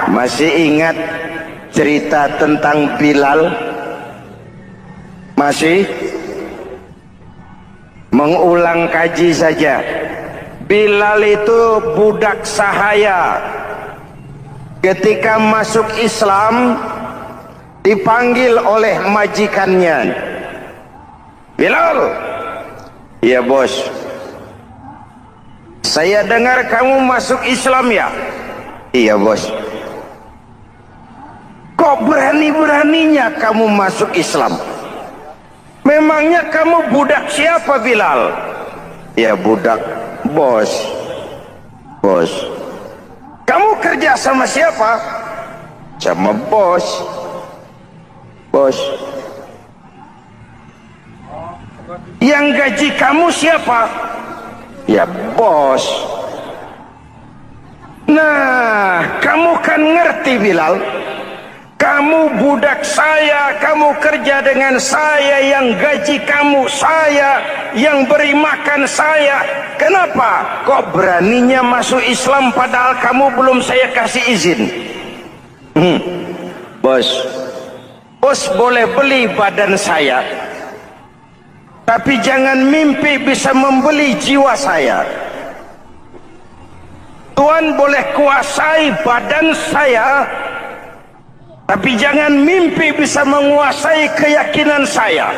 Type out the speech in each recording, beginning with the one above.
Masih ingat cerita tentang Bilal? Masih? Mengulang kaji saja. Bilal itu budak sahaya. Ketika masuk Islam dipanggil oleh majikannya. Bilal, iya bos. Saya dengar kamu masuk Islam ya? Iya bos. Kok berani-beraninya kamu masuk Islam? Memangnya kamu budak siapa Bilal? Ya budak bos. Bos. Kamu kerja sama siapa? Sama bos. Bos. Yang gaji kamu siapa? Ya bos. Nah, kamu kan ngerti Bilal. Kamu budak saya, kamu kerja dengan saya, yang gaji kamu saya, yang beri makan saya. Kenapa? Kok beraninya masuk Islam padahal kamu belum saya kasih izin? Bos, bos boleh beli badan saya, tapi jangan mimpi bisa membeli jiwa saya. Tuhan boleh kuasai badan saya, tapi jangan mimpi bisa menguasai keyakinan saya.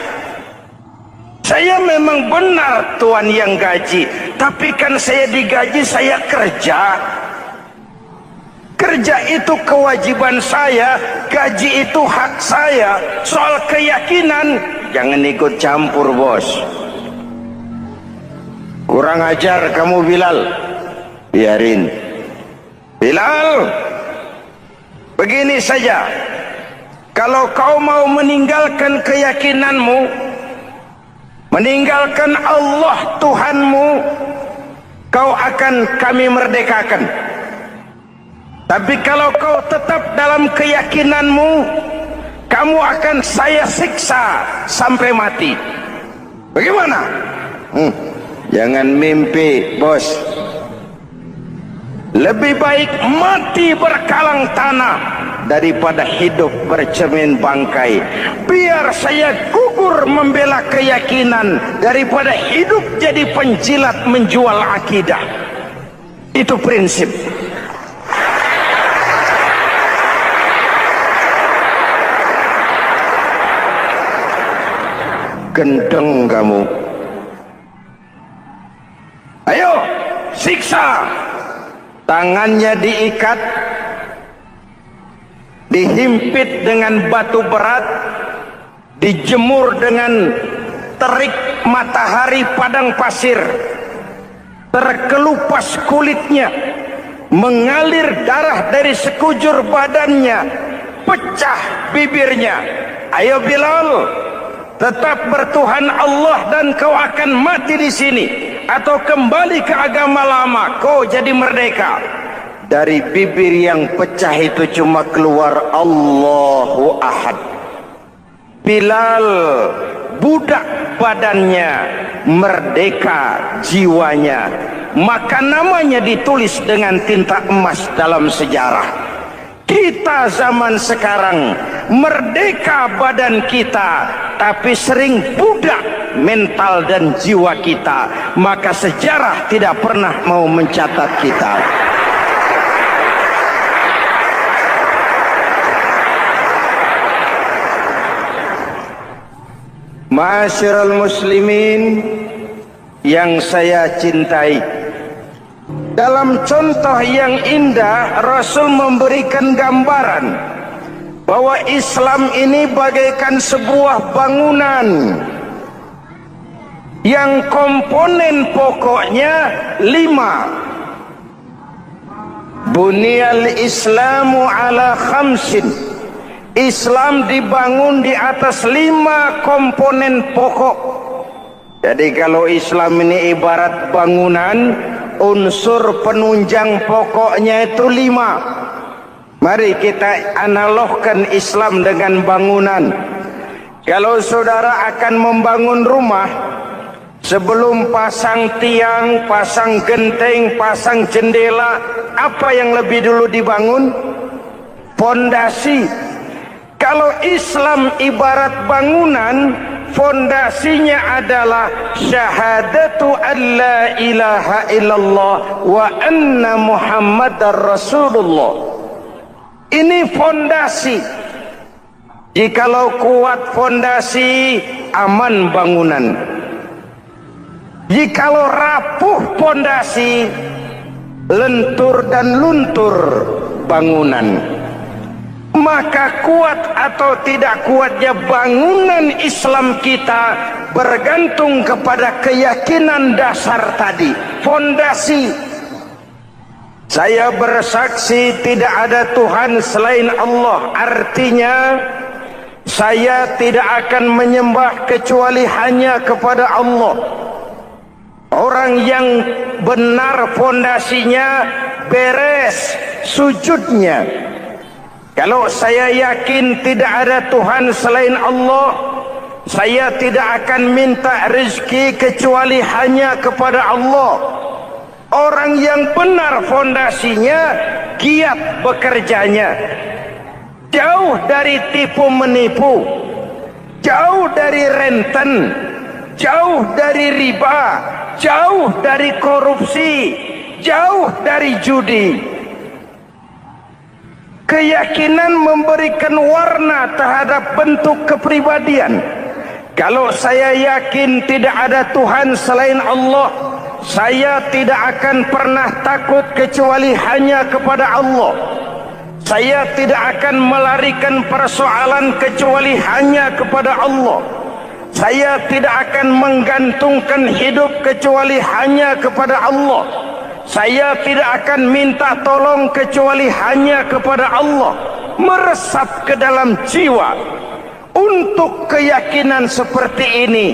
Saya memang benar Tuhan yang gaji, tapi kan saya digaji, saya kerja. Kerja itu kewajiban saya, gaji itu hak saya. Soal keyakinan, jangan ikut campur bos. Kurang ajar kamu Bilal. Biarin. Bilal, begini saja. Kalau kau mau meninggalkan keyakinanmu, meninggalkan Allah Tuhanmu, kau akan kami merdekakan. Tapi kalau kau tetap dalam keyakinanmu, kamu akan saya siksa sampai mati. Bagaimana? Jangan mimpi bos. Lebih baik mati berkalang tanah daripada hidup bercermin bangkai. Biar saya gugur membela keyakinan daripada hidup jadi penjilat menjual akidah. Itu prinsip. Gendeng kamu. Ayo, siksa. Tangannya diikat, dihimpit dengan batu berat, dijemur dengan terik matahari padang pasir, terkelupas kulitnya, mengalir darah dari sekujur badannya, pecah bibirnya. Ayo Bilal, tetap bertuhan Allah dan kau akan mati di sini, atau kembali ke agama lama, kau jadi merdeka. Dari bibir yang pecah itu cuma keluar Allahu Ahad. Bilal budak badannya, merdeka jiwanya, maka namanya ditulis dengan tinta emas dalam sejarah. Kita zaman sekarang merdeka badan kita, tapi sering budak mental dan jiwa kita, maka sejarah tidak pernah mau mencatat kita. Ma'asyiral muslimin yang saya cintai, dalam contoh yang indah Rasul memberikan gambaran bahwa Islam ini bagaikan sebuah bangunan yang komponen pokoknya 5. Bunyal Islamu ala khamsin. Islam dibangun di atas 5 komponen pokok. Jadi kalau Islam ini ibarat bangunan, unsur penunjang pokoknya itu 5. Mari kita analogkan Islam dengan bangunan. Kalau saudara akan membangun rumah, sebelum pasang tiang, pasang genteng, pasang jendela, apa yang lebih dulu dibangun? Fondasi. Kalau Islam ibarat bangunan, fondasinya adalah syahadatu an la ilaha illallah wa anna muhammadar rasulullah. Ini fondasi. Jikalau kuat fondasi, aman bangunan. Jikalau rapuh fondasi, lentur dan luntur bangunan. Maka kuat atau tidak kuatnya bangunan Islam kita bergantung kepada keyakinan dasar tadi, fondasi. Saya bersaksi tidak ada Tuhan selain Allah, artinya saya tidak akan menyembah kecuali hanya kepada Allah. Orang yang benar fondasinya beres sujudnya. Kalau saya yakin tidak ada Tuhan selain Allah, saya tidak akan minta rezeki kecuali hanya kepada Allah. Orang yang benar fondasinya, giat bekerjanya, jauh dari tipu menipu, jauh dari renten, jauh dari riba, jauh dari korupsi, jauh dari judi. Keyakinan memberikan warna terhadap bentuk kepribadian. Kalau saya yakin tidak ada Tuhan selain Allah, saya tidak akan pernah takut kecuali hanya kepada Allah. Saya tidak akan melarikan persoalan kecuali hanya kepada Allah. Saya tidak akan menggantungkan hidup kecuali hanya kepada Allah. Saya tidak akan minta tolong kecuali hanya kepada Allah. Meresap ke dalam jiwa. Untuk keyakinan seperti ini,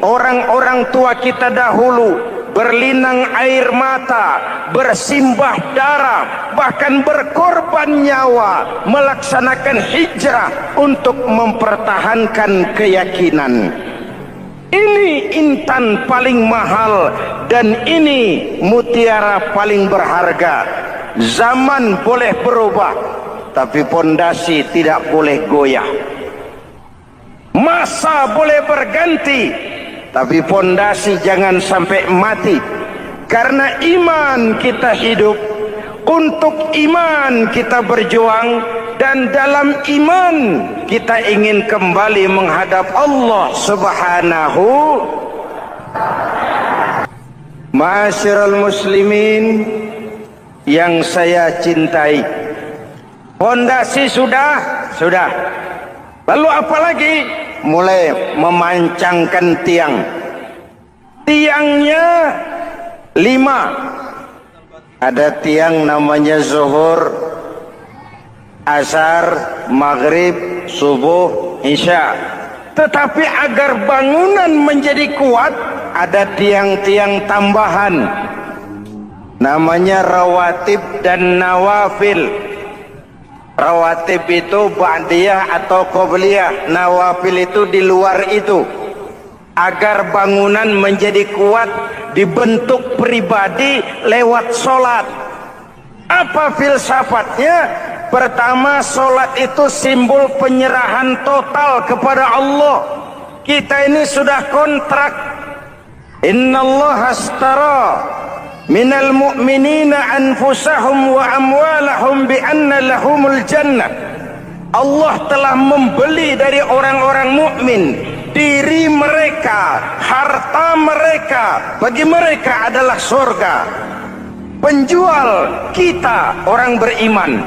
orang-orang tua kita dahulu berlinang air mata, bersimbah darah, bahkan berkorban nyawa, melaksanakan hijrah untuk mempertahankan keyakinan. Ini intan paling mahal dan ini mutiara paling berharga. Zaman boleh berubah, tapi pondasi tidak boleh goyah. Masa boleh berganti, tapi pondasi jangan sampai mati. Karena iman kita hidup, untuk iman kita berjuang, dan dalam iman kita ingin kembali menghadap Allah Subhanahu. Ma'asyiral muslimin yang saya cintai, fondasi sudah. Lalu apa lagi? Mulai memancangkan tiang. Tiangnya 5. Ada tiang namanya zuhur, asar, maghrib, subuh, isya. Tetapi agar bangunan menjadi kuat, ada tiang-tiang tambahan. Namanya rawatib dan nawafil. Rawatib itu ba'diyah atau qobliyah, nawafil itu di luar itu. Agar bangunan menjadi kuat, dibentuk pribadi lewat solat. Apa filsafatnya? Pertama, solat itu simbol penyerahan total kepada Allah. Kita ini sudah kontrak. Innallaha astara minal mu'minina anfusahum wa amwalahum bi anna lahumul jannah. Allah telah membeli dari orang-orang mukmin diri mereka, harta mereka, bagi mereka adalah surga. Penjual kita orang beriman,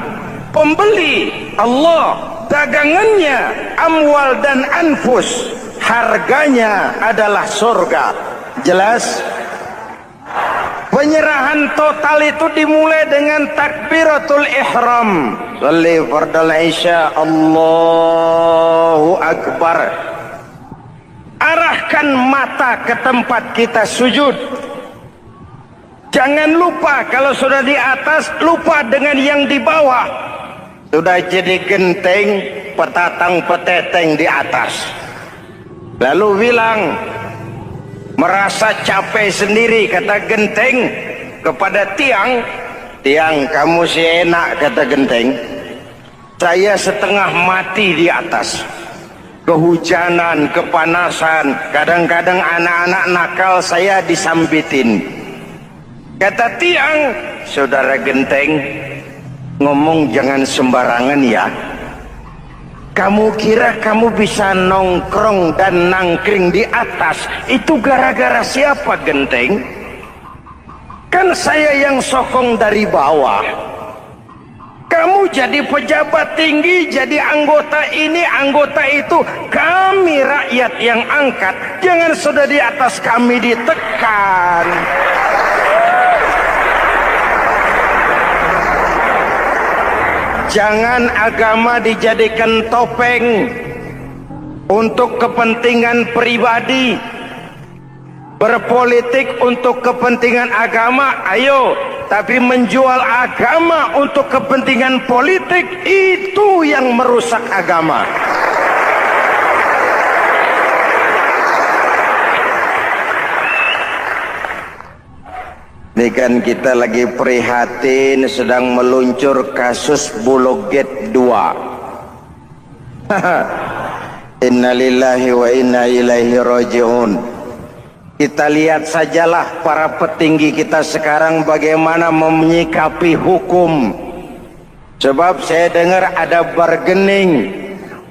pembeli Allah, dagangannya amwal dan anfus, harganya adalah surga. Jelas? Penyerahan total itu dimulai dengan takbiratul ihram. Shalli fardal isya, Allahu akbar. Arahkan mata ke tempat kita sujud. Jangan lupa kalau sudah di atas, lupa dengan yang di bawah. Sudah jadi genteng, petatang peteteng di atas. Lalu bilang, merasa capek sendiri, kata genteng kepada tiang. Tiang, kamu sih enak, kata genteng. Saya setengah mati di atas. Kehujanan, kepanasan, kadang-kadang anak-anak nakal saya disambitin. Kata tiang, saudara genteng, ngomong jangan sembarangan ya. Kamu kira kamu bisa nongkrong dan nangkring di atas, itu gara-gara siapa genteng? Kan saya yang sokong dari bawah. Kamu jadi pejabat tinggi, jadi anggota ini, anggota itu. Kami rakyat yang angkat. Jangan sudah di atas kami ditekan. Jangan agama dijadikan topeng untuk kepentingan pribadi. Berpolitik untuk kepentingan agama, ayo. Tapi menjual agama untuk kepentingan politik, itu yang merusak agama. Ini kan kita lagi prihatin sedang meluncur kasus Bulog Gate 2. Innalillahi wa inna ilaihi raji'un. Kita lihat sajalah para petinggi kita sekarang bagaimana menyikapi hukum. Sebab saya dengar ada bargaining.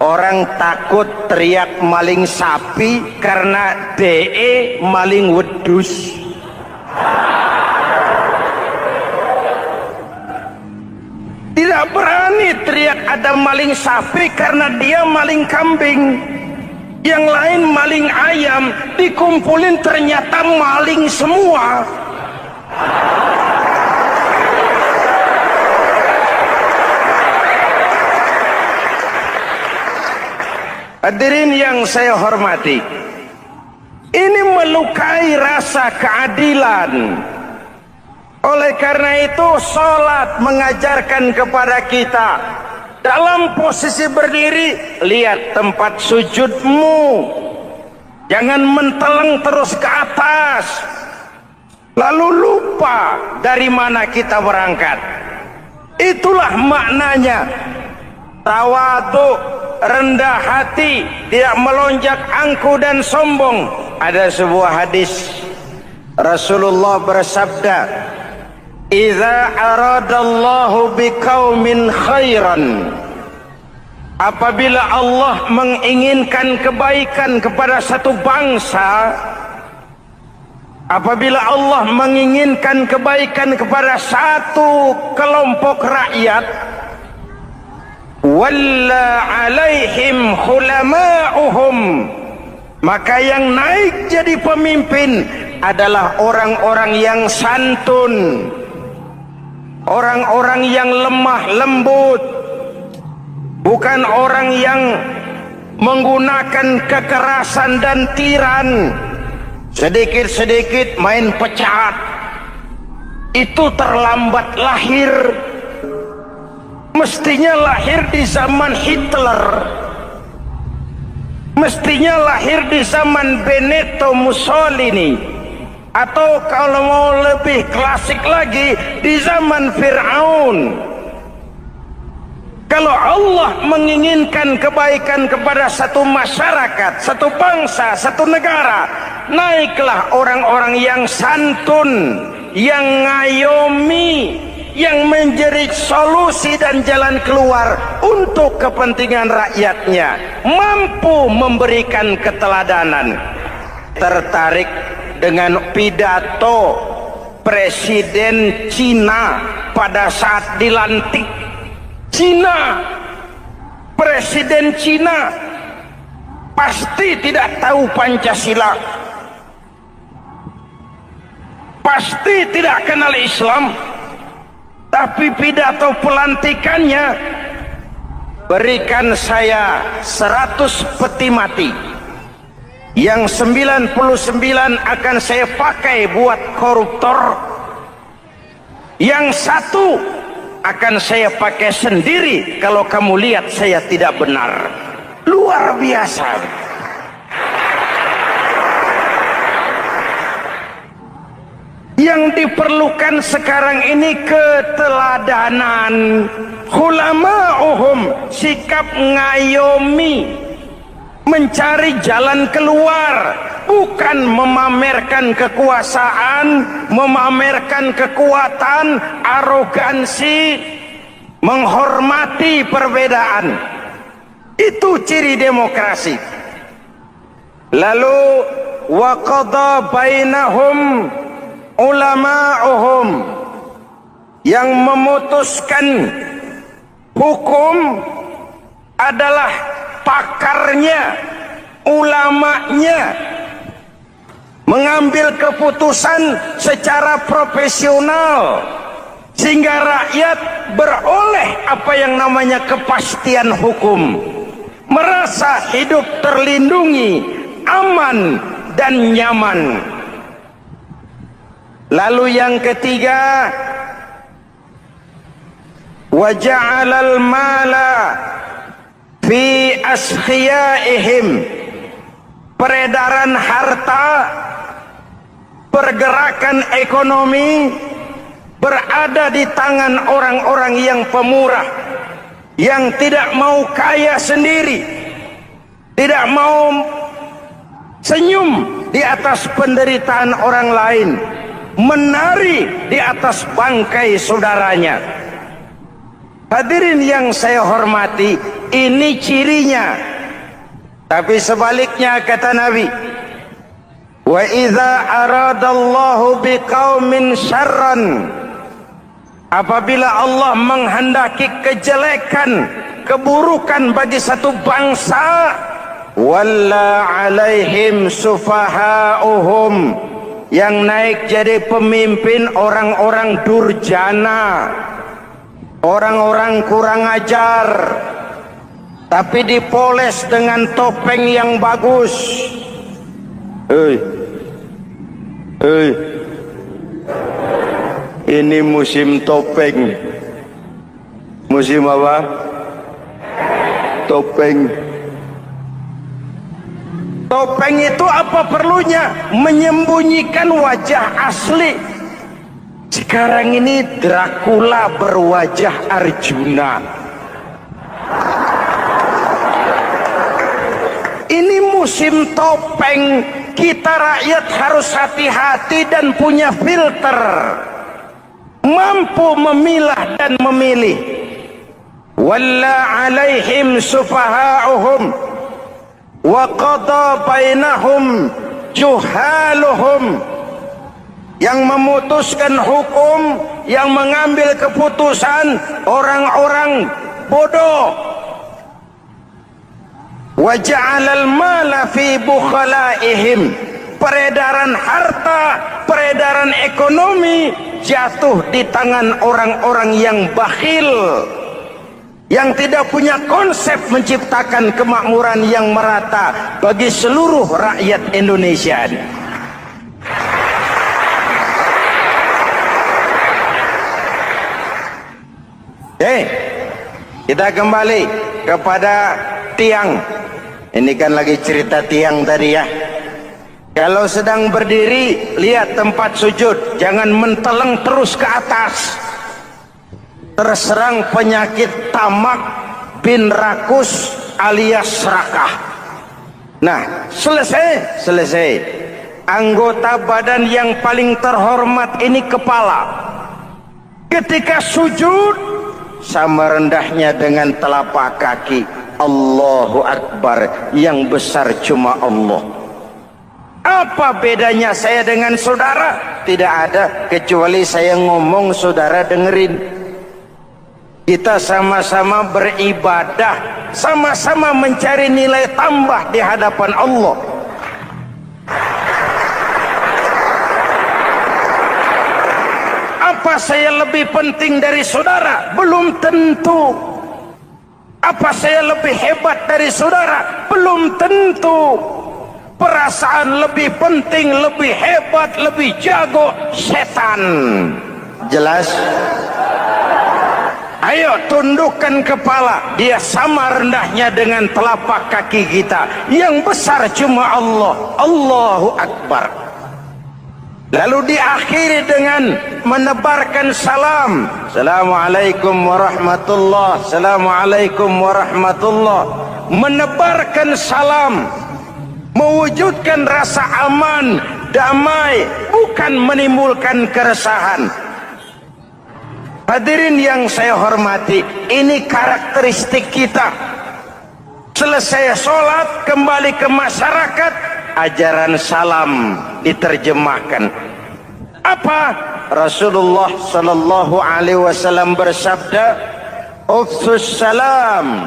Orang takut teriak maling sapi karena DE maling wedus. Tidak berani teriak ada maling sapi karena dia maling kambing. Yang lain maling ayam, dikumpulin ternyata maling semua. Hadirin yang saya hormati, ini melukai rasa keadilan. Oleh karena itu, sholat mengajarkan kepada kita, dalam posisi berdiri, lihat tempat sujudmu. Jangan menteleng terus ke atas, lalu lupa dari mana kita berangkat. Itulah maknanya tawadhu, rendah hati, tidak melonjak angku dan sombong. Ada sebuah hadis Rasulullah bersabda, "Idza aradallahu biqaumin khairan." Apabila Allah menginginkan kebaikan kepada satu bangsa, apabila Allah menginginkan kebaikan kepada satu kelompok rakyat, walla alaihim hulama'uhum, maka yang naik jadi pemimpin adalah orang-orang yang santun, orang-orang yang lemah lembut, bukan orang yang menggunakan kekerasan dan tiran. Sedikit-sedikit main pecat, itu terlambat lahir. Mestinya lahir di zaman Hitler, mestinya lahir di zaman Benito Mussolini, atau kalau mau lebih klasik lagi, di zaman Fir'aun. Kalau Allah menginginkan kebaikan kepada satu masyarakat, satu bangsa, satu negara, naiklah orang-orang yang santun, yang ngayomi, yang menjadi solusi dan jalan keluar untuk kepentingan rakyatnya, mampu memberikan keteladanan. Tertarik dengan pidato Presiden Cina pada saat dilantik. Cina, Presiden Cina pasti tidak tahu Pancasila, pasti tidak kenal Islam, tapi pidato pelantikannya, berikan saya 100 peti mati, yang 99 akan saya pakai buat koruptor, yang satu akan saya pakai sendiri kalau kamu lihat saya tidak benar. Luar biasa. Yang diperlukan sekarang ini keteladanan. Hulama'uhum, sikap ngayomi, mencari jalan keluar, bukan memamerkan kekuasaan, memamerkan kekuatan, arogansi, menghormati perbedaan. Itu ciri demokrasi. Lalu wa qada bainahum ulama'uhum, yang memutuskan hukum adalah pakarnya, ulamanya, mengambil keputusan secara profesional sehingga rakyat beroleh apa yang namanya kepastian hukum, merasa hidup terlindungi, aman dan nyaman. Lalu yang ketiga, wa ja'alal mala fi askhiyaihim, peredaran harta, pergerakan ekonomi berada di tangan orang-orang yang pemurah, yang tidak mau kaya sendiri, tidak mau senyum di atas penderitaan orang lain, menari di atas bangkai saudaranya. Hadirin yang saya hormati, ini cirinya. Tapi sebaliknya kata Nabi, wa idza aradallahu biqaumin syarran, apabila Allah menghendaki kejelekan, keburukan bagi satu bangsa, walla alaihim sufahauhum, yang naik jadi pemimpin orang-orang durjana, orang-orang kurang ajar, tapi dipoles dengan topeng yang bagus. Ini musim topeng. Musim apa? Topeng. Topeng itu apa perlunya? Menyembunyikan wajah asli. Sekarang ini Dracula berwajah Arjuna. Ini musim topeng. Kita rakyat harus hati-hati dan punya filter, mampu memilah dan memilih. Walla alaihim sufahauhum wa qada bainahum juhaluhum, yang memutuskan hukum, yang mengambil keputusan orang-orang bodoh. Wa ja'alal mala fi bukhalaihim, peredaran harta, peredaran ekonomi jatuh di tangan orang-orang yang bakhil, yang tidak punya konsep menciptakan kemakmuran yang merata bagi seluruh rakyat Indonesia. Kita kembali kepada tiang. Ini kan lagi cerita tiang tadi ya. Kalau sedang berdiri, lihat tempat sujud, jangan menteleng terus ke atas. Terserang penyakit tamak bin rakus alias serakah. Nah, selesai. Anggota badan yang paling terhormat ini kepala. Ketika sujud, sama rendahnya dengan telapak kaki. Allahu Akbar, yang besar cuma Allah. Apa bedanya saya dengan saudara? Tidak ada, kecuali saya ngomong saudara dengerin. Kita sama-sama beribadah, sama-sama mencari nilai tambah di hadapan Allah. Apa saya lebih penting dari saudara? Belum tentu. Apa saya lebih hebat dari saudara? Belum tentu. Perasaan lebih penting, lebih hebat, lebih jago setan. Jelas? Ayo tundukkan kepala. Dia sama rendahnya dengan telapak kaki kita. Yang besar cuma Allah. Allahu Akbar. Lalu diakhiri dengan menebarkan salam. Assalamualaikum warahmatullah. Assalamualaikum warahmatullah. Menebarkan salam, mewujudkan rasa aman, damai, bukan menimbulkan keresahan. Hadirin yang saya hormati, ini karakteristik kita. Selesai sholat, kembali ke masyarakat, ajaran salam diterjemahkan. Apa? Rasulullah sallallahu alaihi wasallam bersabda, "Ufsus salam,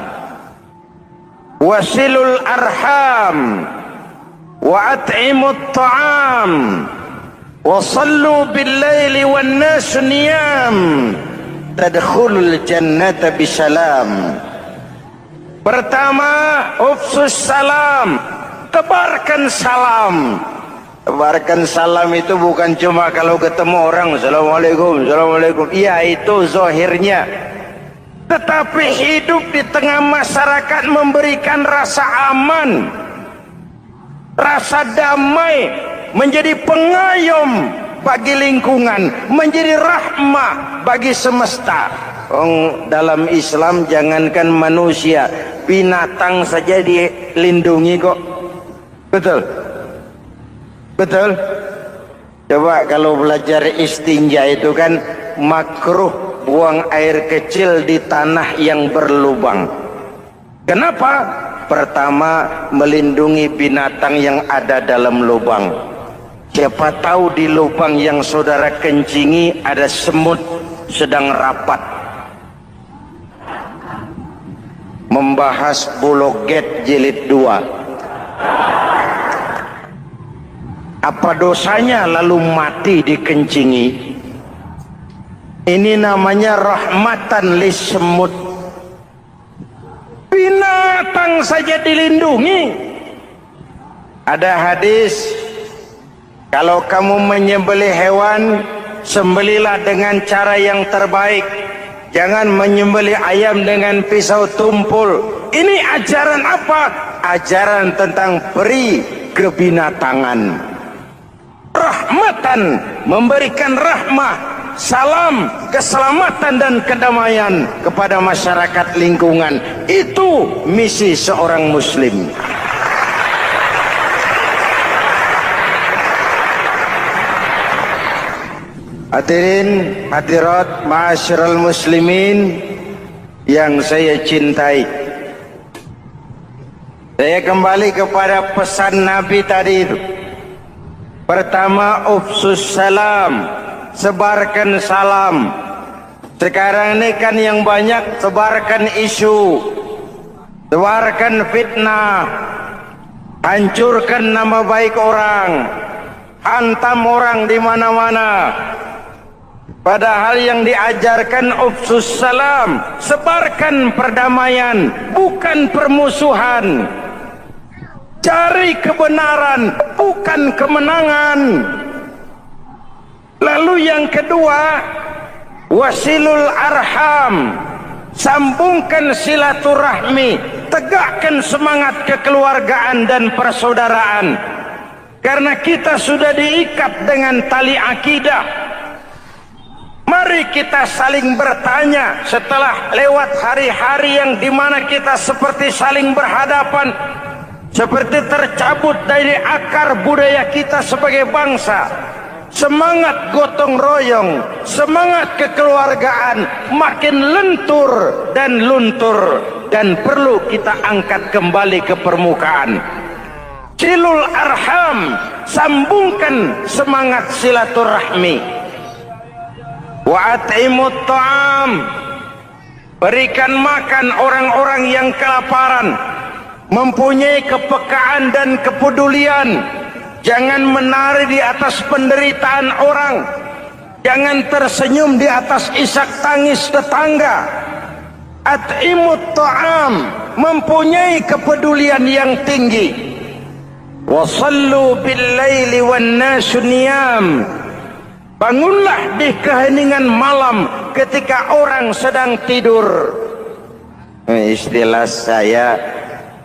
wasilul arham, wa at'imut ta'am, wa sallu bil laili wan nas niyam, tadkhulul jannata bisalam." Pertama, ufsus salam, tebarkan salam. Tebarkan salam itu bukan cuma kalau ketemu orang assalamualaikum, assalamualaikum. Iya, itu zahirnya. Tetapi hidup di tengah masyarakat memberikan rasa aman, rasa damai, menjadi pengayom bagi lingkungan, menjadi rahmah bagi semesta. Dalam Islam jangankan manusia, binatang saja dilindungi kok. Betul? Betul? Coba kalau belajar istinja itu kan makruh buang air kecil di tanah yang berlubang. Kenapa? Pertama, melindungi binatang yang ada dalam lubang. Siapa tahu di lubang yang saudara kencingi ada semut sedang rapat. Membahas Bologet jilid 2. Apa dosanya lalu mati dikencingi? Ini namanya rahmatan lis semut. Binatang saja dilindungi. Ada hadis, kalau kamu menyembelih hewan, sembelilah dengan cara yang terbaik. Jangan menyembelih ayam dengan pisau tumpul. Ini ajaran apa? Ajaran tentang peri kebinatangan. Rahmatan, memberikan rahmah, salam, keselamatan dan kedamaian kepada masyarakat lingkungan. Itu misi seorang muslim. Hadirin hadirat ma'asyiral muslimin yang saya cintai, saya kembali kepada pesan Nabi tadi itu. Pertama, ufsus salam, sebarkan salam. Sekarang ini kan yang banyak sebarkan isu, sebarkan fitnah, hancurkan nama baik orang, hantam orang di mana-mana. Padahal yang diajarkan ufsus salam, sebarkan perdamaian, bukan permusuhan. Cari kebenaran, bukan kemenangan. Lalu yang kedua, wasilul arham, sambungkan silaturahmi, tegakkan semangat kekeluargaan dan persaudaraan. Karena kita sudah diikat dengan tali akidah. Mari kita saling bertanya setelah lewat hari-hari yang dimana kita seperti saling berhadapan, seperti tercabut dari akar budaya kita sebagai bangsa. Semangat gotong royong, semangat kekeluargaan makin lentur dan luntur, dan perlu kita angkat kembali ke permukaan. Silul arham, sambungkan semangat silaturahmi. Wa at'imut ta'am, berikan makan orang-orang yang kelaparan, mempunyai kepekaan dan kepedulian. Jangan menari di atas penderitaan orang, jangan tersenyum di atas isak tangis tetangga. At'imut ta'am, mempunyai kepedulian yang tinggi. Wa sallu bil laili wan nasu niyam, bangunlah di keheningan malam ketika orang sedang tidur. Istilah saya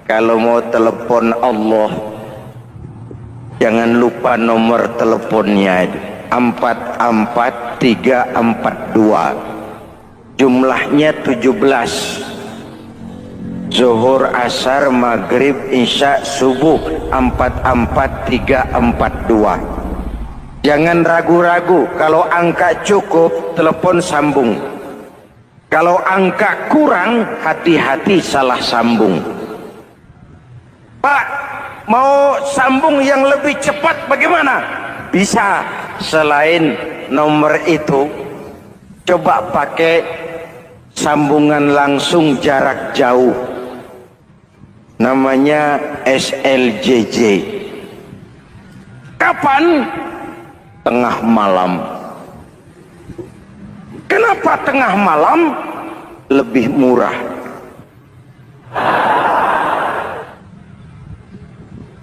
kalau mau telepon Allah, Jangan lupa nomor teleponnya itu 44342. Jumlahnya 17. Zuhur, asar, maghrib, isya, subuh 44342. Jangan ragu-ragu. Kalau angka cukup, telepon sambung. Kalau angka kurang, hati-hati salah sambung. Pak, mau sambung yang lebih cepat bagaimana? Bisa. Selain nomor itu, coba pakai sambungan langsung jarak jauh. Namanya SLJJ. Kapan? Tengah malam. Kenapa tengah malam? Lebih murah.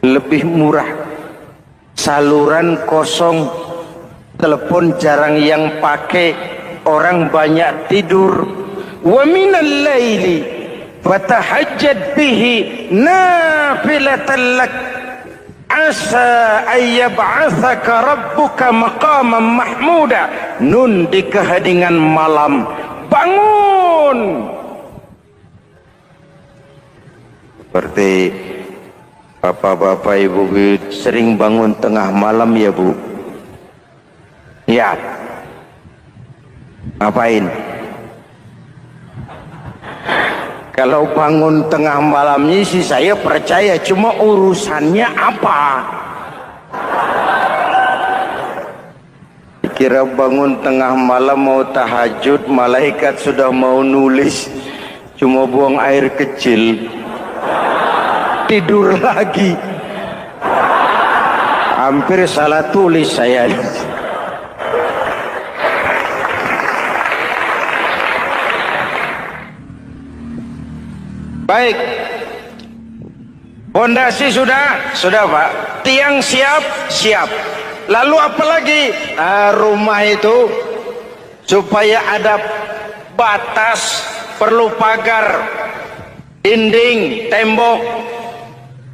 Lebih murah. Saluran kosong, telepon jarang yang pakai, orang banyak tidur. Wa minal laili fatahajjad bihi nafilatan lak asa ayyab'atsaka rabbuka maqaman mahmuda. Nun, di keheningan malam bangun. Seperti bapak-bapak, ibu sering bangun tengah malam ya bu? Ya. Ngapain? Kalau bangun tengah malamnya sih saya percaya, cuma urusannya apa? Kira bangun tengah malam mau tahajud, malaikat sudah mau nulis, cuma buang air kecil, tidur lagi. Hampir salah tulis saya. Baik, pondasi sudah Pak, tiang siap. Lalu apa lagi? Rumah itu supaya ada batas, perlu pagar, dinding, tembok.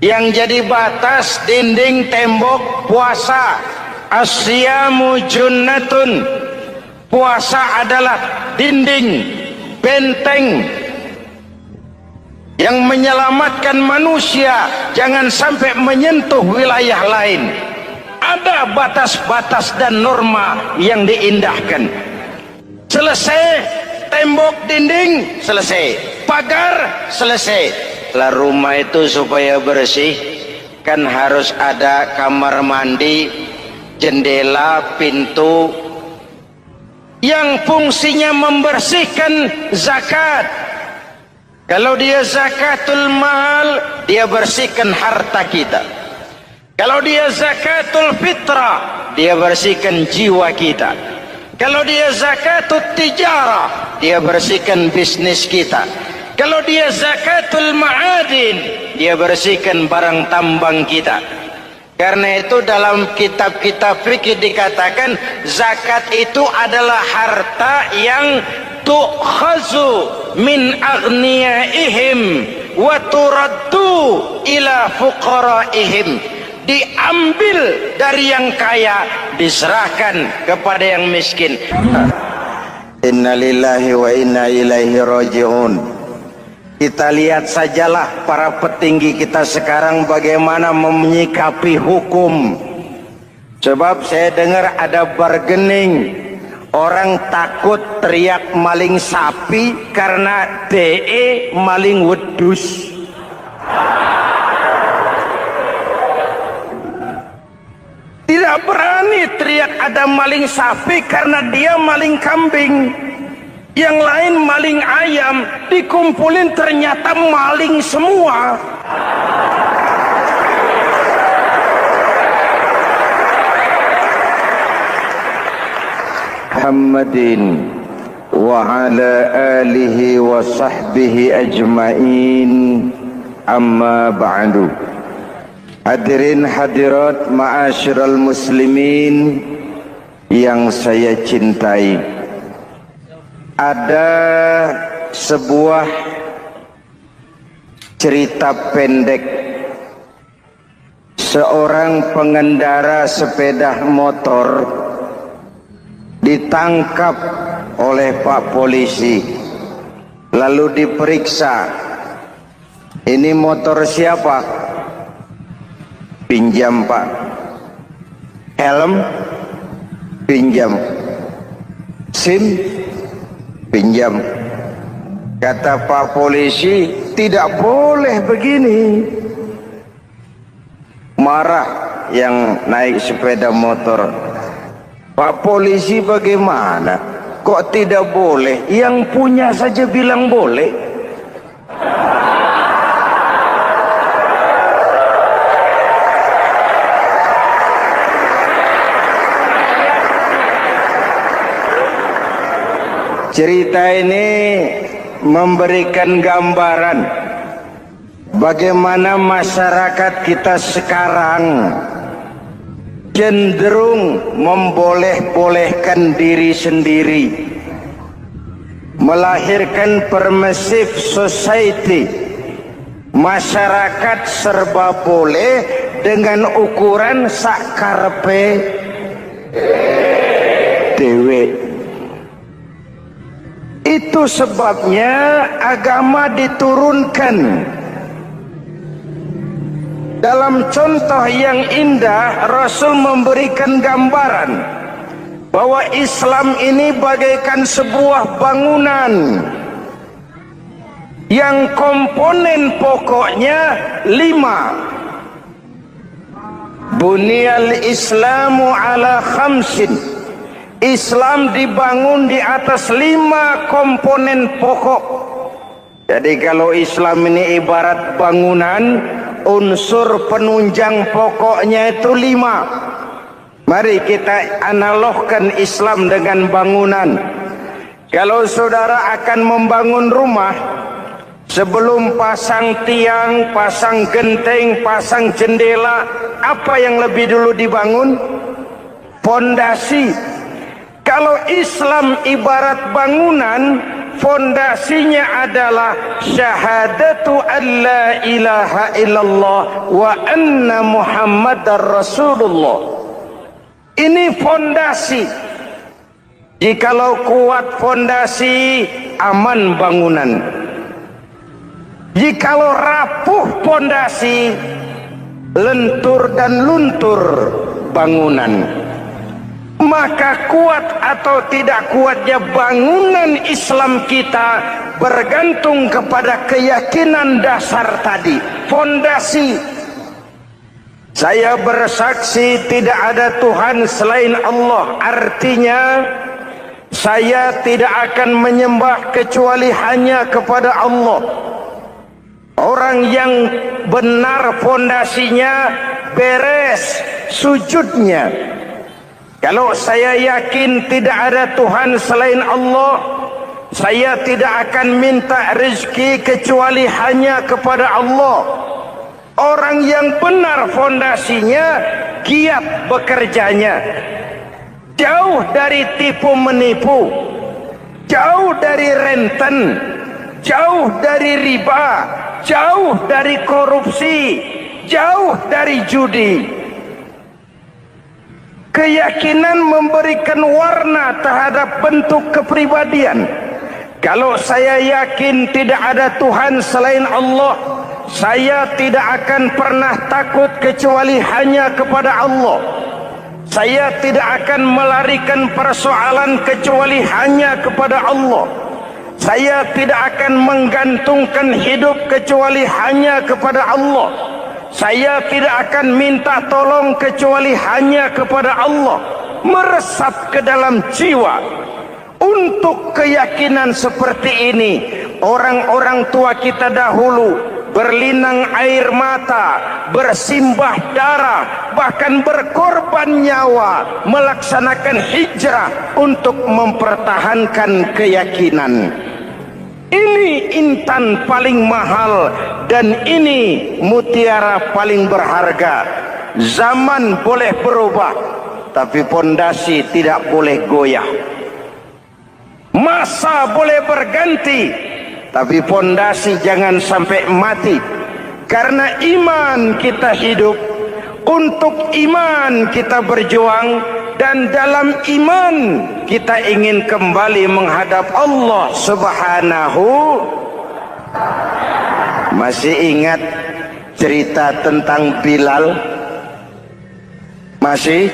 Yang jadi batas, dinding, tembok, puasa. Asyamu junnatun. Puasa adalah dinding, benteng yang menyelamatkan manusia jangan sampai menyentuh wilayah lain. Ada batas-batas dan norma yang diindahkan. Selesai, tembok, dinding, selesai. Pagar, selesai. Lah rumah itu supaya bersih kan harus ada kamar mandi, jendela, pintu yang fungsinya membersihkan. Zakat, kalau dia zakatul mal, dia bersihkan harta kita. Kalau dia zakatul fitrah, dia bersihkan jiwa kita. Kalau dia zakatul tijarah, dia bersihkan bisnis kita. Kalau dia zakatul ma'adin, dia bersihkan barang tambang kita. Karena itu dalam kitab-kitab fikih dikatakan zakat itu adalah harta yang tu'khazu min aghniyaihim wa turaddu ila fuqaraihim. Diambil dari yang kaya, diserahkan kepada yang miskin. Innalillahi wa inna ilaihi raji'un. Kita lihat sajalah para petinggi kita sekarang bagaimana menyikapi hukum. Sebab saya dengar ada bargaining. Orang takut teriak maling sapi karena DE maling wedus. Tidak berani teriak ada maling sapi karena dia maling kambing. Yang lain maling ayam, dikumpulin ternyata maling semua. Muhammadin wa ala alihi wa sahbihi ajma'in, amma ba'du. Hadirin hadirat ma'asyiral muslimin yang saya cintai. Ada sebuah cerita pendek seorang pengendara sepeda motor ditangkap oleh Pak Polisi, lalu diperiksa. Ini motor siapa? Pinjam Pak. Helm? Pinjam. SIM? Pinjam. Kata Pak Polisi, tidak boleh begini. Marah yang naik sepeda motor. Pak Polisi bagaimana? Kok tidak boleh? Yang punya saja bilang boleh. Cerita ini memberikan gambaran bagaimana masyarakat kita sekarang cenderung memboleh-bolehkan diri sendiri, melahirkan permissive society. Masyarakat serba boleh dengan ukuran sakarepe dewe. Itu sebabnya agama diturunkan. Dalam contoh yang indah, Rasul memberikan gambaran bahwa Islam ini bagaikan sebuah bangunan yang komponen pokoknya 5. Bunyal Islamu ala khamsin. Islam dibangun di atas 5 komponen pokok. Jadi kalau Islam ini ibarat bangunan, unsur penunjang pokoknya itu 5. Mari kita analogkan Islam dengan bangunan. Kalau saudara akan membangun rumah, sebelum pasang tiang, pasang genteng, pasang jendela, apa yang lebih dulu dibangun? Fondasi. Kalau Islam ibarat bangunan, fondasinya adalah syahadatu an la ilaha illallah wa anna muhammadar rasulullah. Ini fondasi. Jikalau kuat fondasi, aman bangunan. Jikalau rapuh fondasi, lentur dan luntur bangunan. Maka kuat atau tidak kuatnya bangunan Islam kita bergantung kepada keyakinan dasar tadi, fondasi. Saya bersaksi tidak ada Tuhan selain Allah. Artinya saya tidak akan menyembah kecuali hanya kepada Allah. Orang yang benar fondasinya beres sujudnya. Kalau saya yakin tidak ada Tuhan selain Allah, saya tidak akan minta rezeki kecuali hanya kepada Allah. Orang yang benar fondasinya, giat bekerjanya, jauh dari tipu menipu, jauh dari renten, jauh dari riba, jauh dari korupsi, jauh dari judi. Keyakinan memberikan warna terhadap bentuk kepribadian. Kalau saya yakin tidak ada Tuhan selain Allah, saya tidak akan pernah takut kecuali hanya kepada Allah. Saya tidak akan melarikan persoalan kecuali hanya kepada Allah. Saya tidak akan menggantungkan hidup kecuali hanya kepada Allah. Saya tidak akan minta tolong kecuali hanya kepada Allah. Meresap ke dalam jiwa. Untuk keyakinan seperti ini, orang-orang tua kita dahulu berlinang air mata, bersimbah darah, bahkan berkorban nyawa, melaksanakan hijrah untuk mempertahankan keyakinan. Ini intan paling mahal dan ini mutiara paling berharga. Zaman boleh berubah, tapi pondasi tidak boleh goyah. Masa boleh berganti, tapi pondasi jangan sampai mati. Karena iman kita hidup, Untuk iman kita berjuang, dan dalam iman kita ingin kembali menghadap Allah Subhanahu. Masih ingat cerita tentang Bilal? Masih?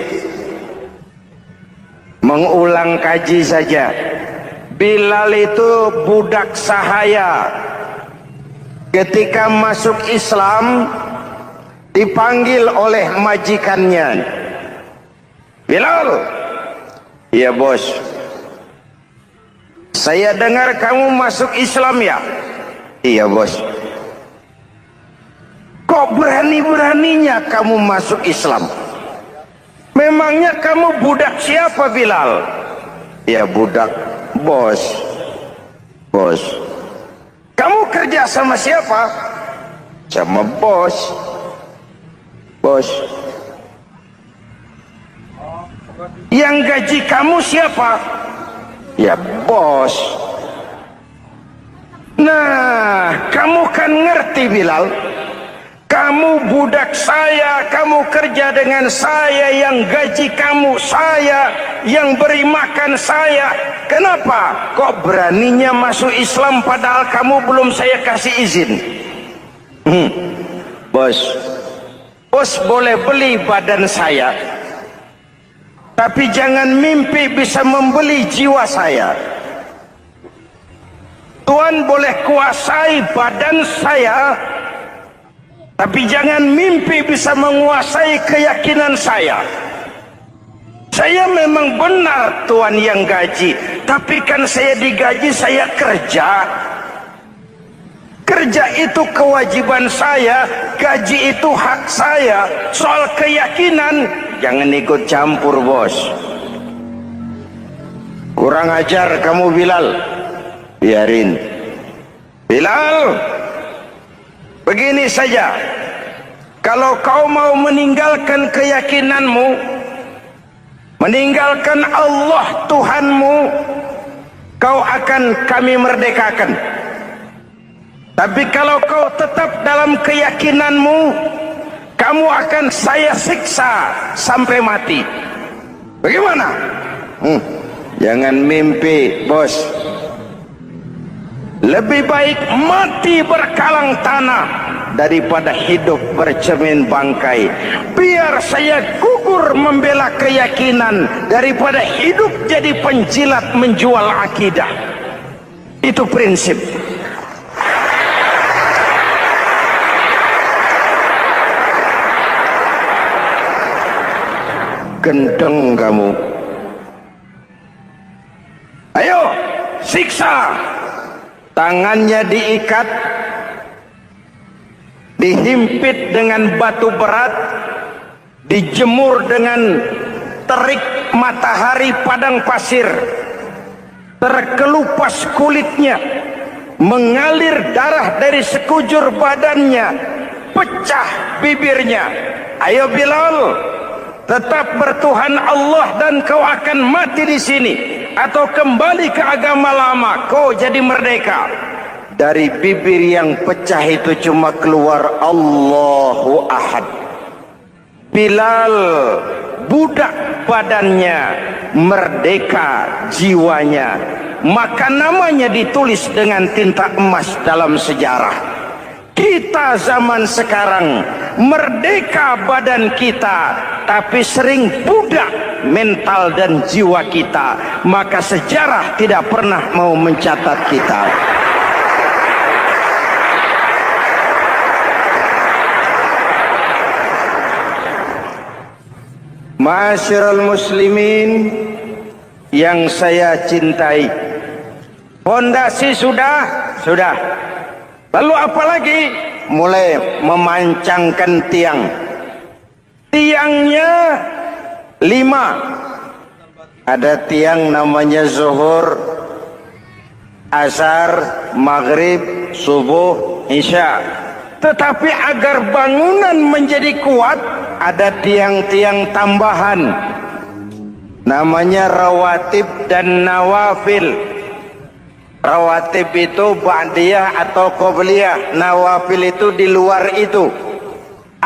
Mengulang kaji saja. Bilal itu budak sahaya. Ketika masuk Islam, dipanggil oleh majikannya. Bilal, iya bos, saya dengar kamu masuk Islam ya? Iya bos. Kok berani-beraninya kamu masuk Islam? Memangnya kamu budak siapa Bilal? Ya budak bos. Bos. Kamu kerja sama siapa? Sama bos. Bos. Yang gaji kamu siapa? Ya bos. Nah, kamu kan ngerti Bilal. Kamu budak saya, kamu kerja dengan saya, yang gaji kamu saya, yang beri makan saya. Kenapa? Kok beraninya masuk Islam padahal kamu belum saya kasih izin? Bos, bos boleh beli badan saya, tapi jangan mimpi bisa membeli jiwa saya. Tuhan boleh kuasai badan saya, tapi jangan mimpi bisa menguasai keyakinan saya. Saya memang benar Tuhan yang gaji, tapi kan saya digaji, saya kerja. Kerja itu kewajiban saya, gaji itu hak saya. Soal keyakinan, jangan ikut campur bos. Kurang ajar kamu Bilal. Biarin. Bilal, begini saja, kalau kau mau meninggalkan keyakinanmu, meninggalkan Allah Tuhanmu, kau akan kami merdekakan. Tapi kalau kau tetap dalam keyakinanmu, kamu akan saya siksa sampai mati. Bagaimana? Jangan mimpi bos. Lebih baik mati berkalang tanah daripada hidup bercermin bangkai. Biar saya gugur membela keyakinan daripada hidup jadi penjilat menjual akidah. Itu prinsip. Gendeng kamu. Ayo, siksa. Tangannya diikat, dihimpit dengan batu berat, dijemur dengan terik matahari padang pasir, terkelupas kulitnya, mengalir darah dari sekujur badannya, pecah bibirnya. Ayo Bilal, tetap bertuhan Allah dan kau akan mati di sini, atau kembali ke agama lama, kau jadi merdeka. Dari bibir yang pecah itu cuma keluar Allahu Ahad. Bilal budak badannya, merdeka jiwanya, maka namanya ditulis dengan tinta emas dalam sejarah. Kita zaman sekarang merdeka badan kita, tapi sering budak mental dan jiwa kita, maka sejarah tidak pernah mau mencatat kita. Ma'asyiral muslimin yang saya cintai, fondasi sudah. Lalu apalagi? Mulai memancangkan tiang. Tiangnya 5. Ada tiang namanya zuhur, asar, maghrib, subuh, isya. Tetapi agar bangunan menjadi kuat, ada tiang-tiang tambahan. Namanya rawatib dan nawafil. Rawatib itu ba'diyah atau qobliyah, nawafil itu di luar itu.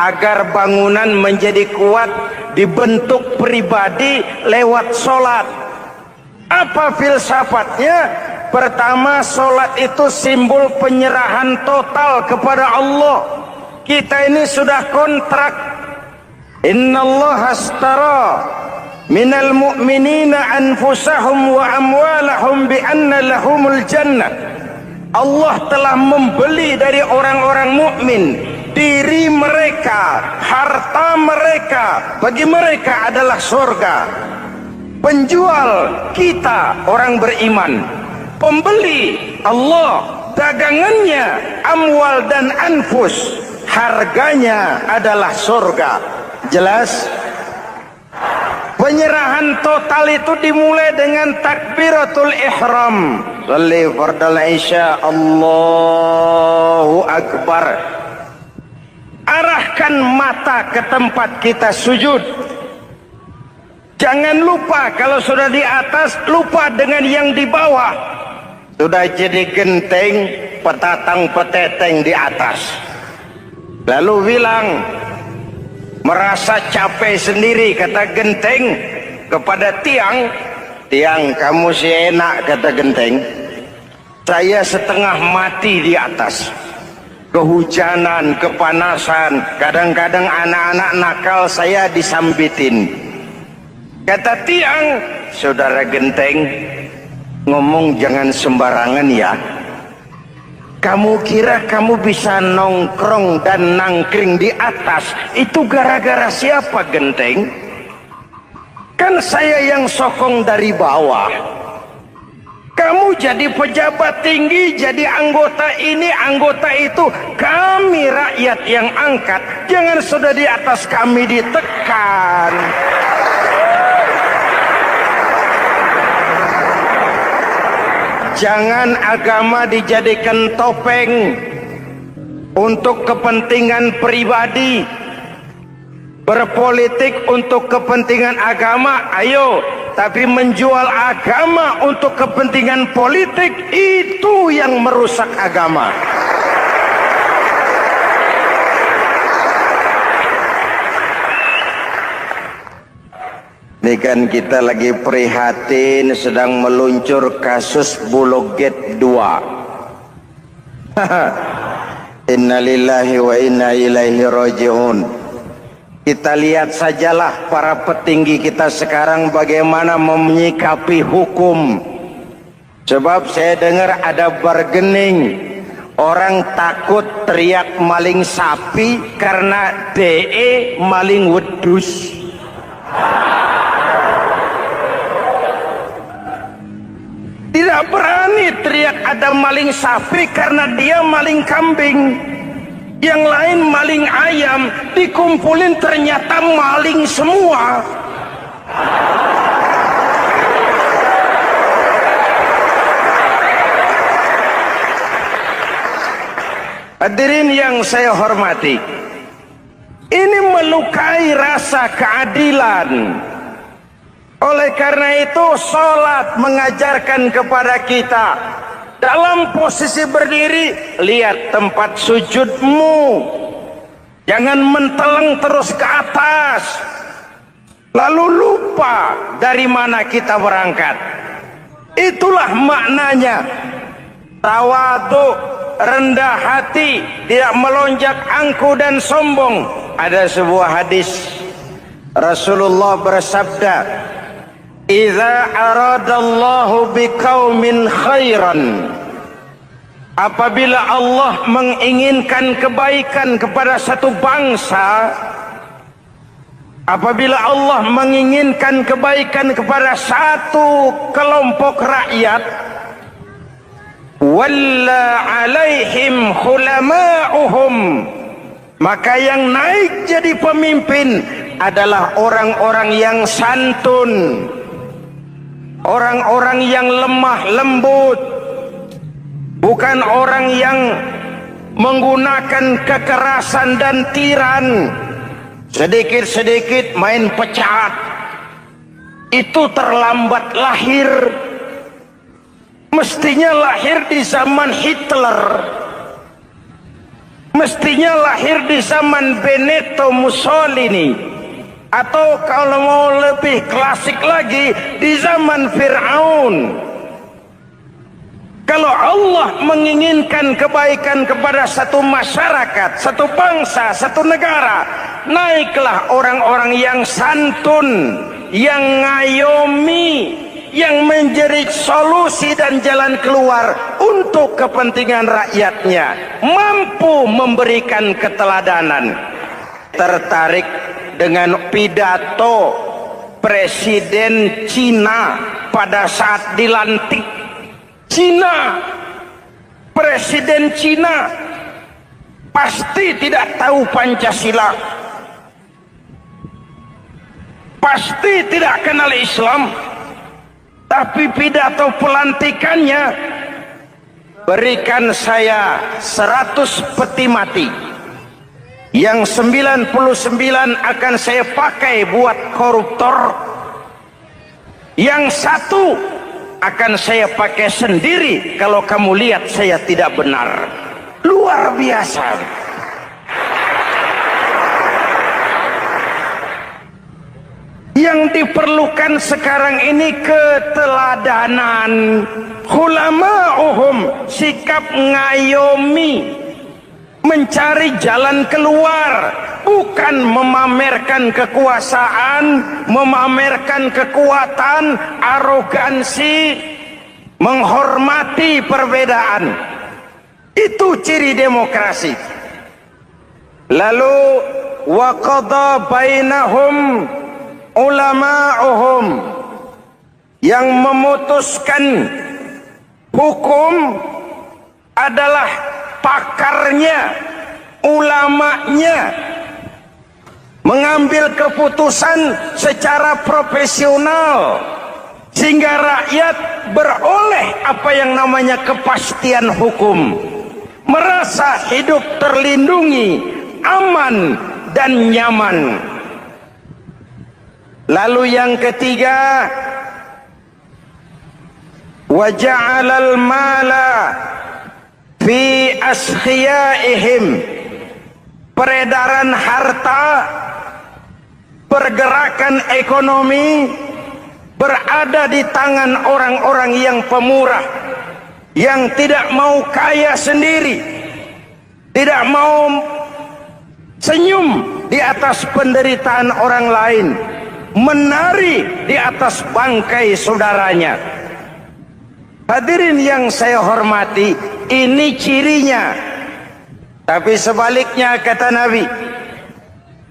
agar bangunan menjadi kuat dibentuk pribadi lewat sholat. Apa filsafatnya? Pertama, sholat itu simbol penyerahan total kepada Allah. Kita ini sudah kontrak. Innallaha astara minal mu'minina anfusahum wa amwalahum bi anna lahumul jannah. Allah telah membeli dari orang-orang mukmin diri mereka, harta mereka, bagi mereka adalah surga. Penjual kita orang beriman, pembeli Allah, dagangannya amwal dan anfus, harganya adalah surga. Jelas? Penyerahan total itu dimulai dengan takbiratul ihram. Shalli fardal isya, Allahu akbar. Arahkan mata ke tempat kita sujud. Jangan lupa kalau sudah di atas, lupa dengan yang di bawah. Sudah jadi genteng, petatang peteteng di atas. Lalu bilang, merasa capek sendiri, kata genteng kepada tiang. Tiang, kamu sih enak, kata genteng. Saya setengah mati di atas. Kehujanan, kepanasan, kadang-kadang anak-anak nakal saya disambitin. Kata tiang, saudara genteng, ngomong jangan sembarangan ya. Kamu kira kamu bisa nongkrong dan nangkring di atas, itu gara-gara siapa genteng? Kan saya yang sokong dari bawah. Kamu jadi pejabat tinggi, jadi anggota ini, anggota itu. Kami rakyat yang angkat. Jangan sudah di atas kami ditekan. Jangan agama dijadikan topeng untuk kepentingan pribadi. Berpolitik untuk kepentingan agama, ayo. Tapi menjual agama untuk kepentingan politik, itu yang merusak agama. Ini kan kita lagi prihatin sedang meluncur kasus Bulog Gate 2. Innalillahi wa inna ilaihi raji'un. Kita lihat sajalah para petinggi kita sekarang bagaimana menyikapi hukum. Sebab saya dengar ada bargaining. Orang takut teriak maling sapi karena DE maling wedus. Tidak berani teriak ada maling sapi karena dia maling kambing. Yang lain maling ayam, dikumpulin ternyata maling semua. Hadirin yang saya hormati, ini melukai rasa keadilan. Oleh karena itu, sholat mengajarkan kepada kita, dalam posisi berdiri, lihat tempat sujudmu. Jangan menteleng terus ke atas. Lalu lupa dari mana kita berangkat. Itulah maknanya. Tawadhu, rendah hati, tidak melonjak angku dan sombong. Ada sebuah hadis. Rasulullah bersabda, "Idza aradallahu biqaumin khairan." Apabila Allah menginginkan kebaikan kepada satu bangsa, apabila Allah menginginkan kebaikan kepada satu kelompok rakyat, walla alaihim khulama'uhum, maka yang naik jadi pemimpin adalah orang-orang yang santun, orang-orang yang lemah lembut, bukan orang yang menggunakan kekerasan dan tiran. Sedikit-sedikit main pecat, itu terlambat lahir. Mestinya lahir di zaman Hitler, mestinya lahir di zaman Benito Mussolini, atau kalau mau lebih klasik lagi di zaman Fir'aun. Kalau Allah menginginkan kebaikan kepada satu masyarakat, satu bangsa, satu negara, naiklah orang-orang yang santun, yang ngayomi, yang menjadi solusi dan jalan keluar untuk kepentingan rakyatnya, mampu memberikan keteladanan. Tertarik dengan pidato Presiden Cina pada saat dilantik. Cina, Presiden Cina pasti tidak tahu Pancasila, pasti tidak kenal Islam, tapi pidato pelantikannya, berikan saya 100 peti mati, yang 99 akan saya pakai buat koruptor, yang satu akan saya pakai sendiri kalau kamu lihat saya tidak benar. Luar biasa. Yang diperlukan sekarang ini keteladanan. Hulama'uhum, sikap ngayomi, mencari jalan keluar, bukan memamerkan kekuasaan, memamerkan kekuatan, arogansi, menghormati perbedaan. Itu ciri demokrasi. Lalu wa qada bainahum ulama'uhum, yang memutuskan hukum adalah pakarnya, ulamanya, mengambil keputusan secara profesional sehingga rakyat beroleh apa yang namanya kepastian hukum, merasa hidup terlindungi, aman dan nyaman. Lalu yang ketiga, wa ja'alal mala fi askhiyaihim, peredaran harta, pergerakan ekonomi berada di tangan orang-orang yang pemurah, yang tidak mau kaya sendiri, tidak mau senyum di atas penderitaan orang lain, menari di atas bangkai saudaranya. Hadirin yang saya hormati, ini cirinya. Tapi sebaliknya kata Nabi,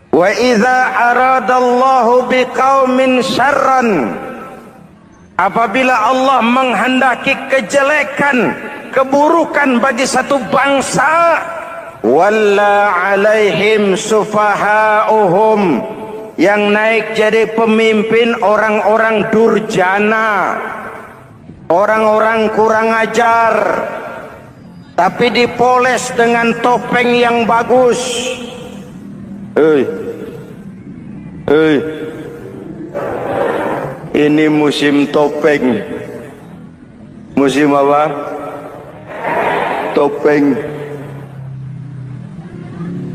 wa idza aradallahu biqaumin syarran, apabila Allah menghendaki kejelekan, keburukan bagi satu bangsa, walla alaihim sufahauhum, yang naik jadi pemimpin orang-orang durjana, orang-orang kurang ajar, tapi dipoles dengan topeng yang bagus. Ini musim topeng. Musim apa? Topeng.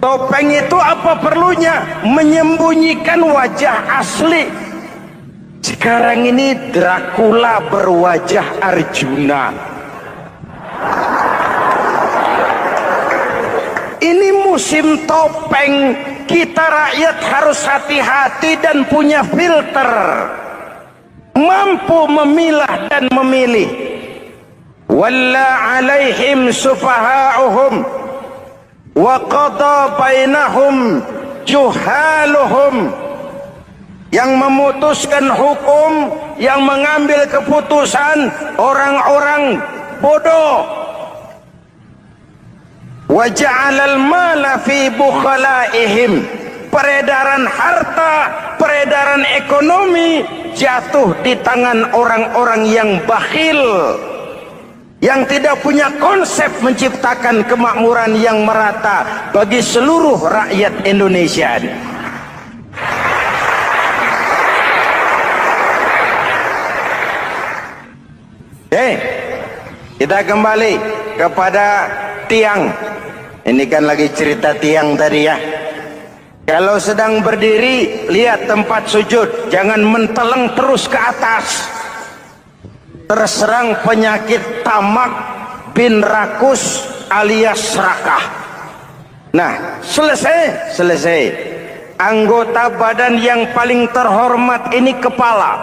Topeng itu apa perlunya? Menyembunyikan wajah asli. Sekarang ini Dracula berwajah Arjuna. Ini musim topeng. Kita rakyat harus hati-hati dan punya filter, mampu memilah dan memilih. Walla alaihim sufahauhum wa qada bainahum juhaluhum, yang memutuskan hukum, yang mengambil keputusan orang-orang bodoh. Wa ja'alal mala fi bukhalaihim, peredaran harta, peredaran ekonomi jatuh di tangan orang-orang yang bakhil, yang tidak punya konsep menciptakan kemakmuran yang merata bagi seluruh rakyat Indonesia. Kita kembali kepada tiang Ini kan lagi cerita tiang tadi ya. Kalau sedang berdiri, lihat tempat sujud, jangan menteleng terus ke atas. Terserang penyakit tamak bin rakus alias serakah. Nah, selesai. Anggota badan yang paling terhormat ini kepala.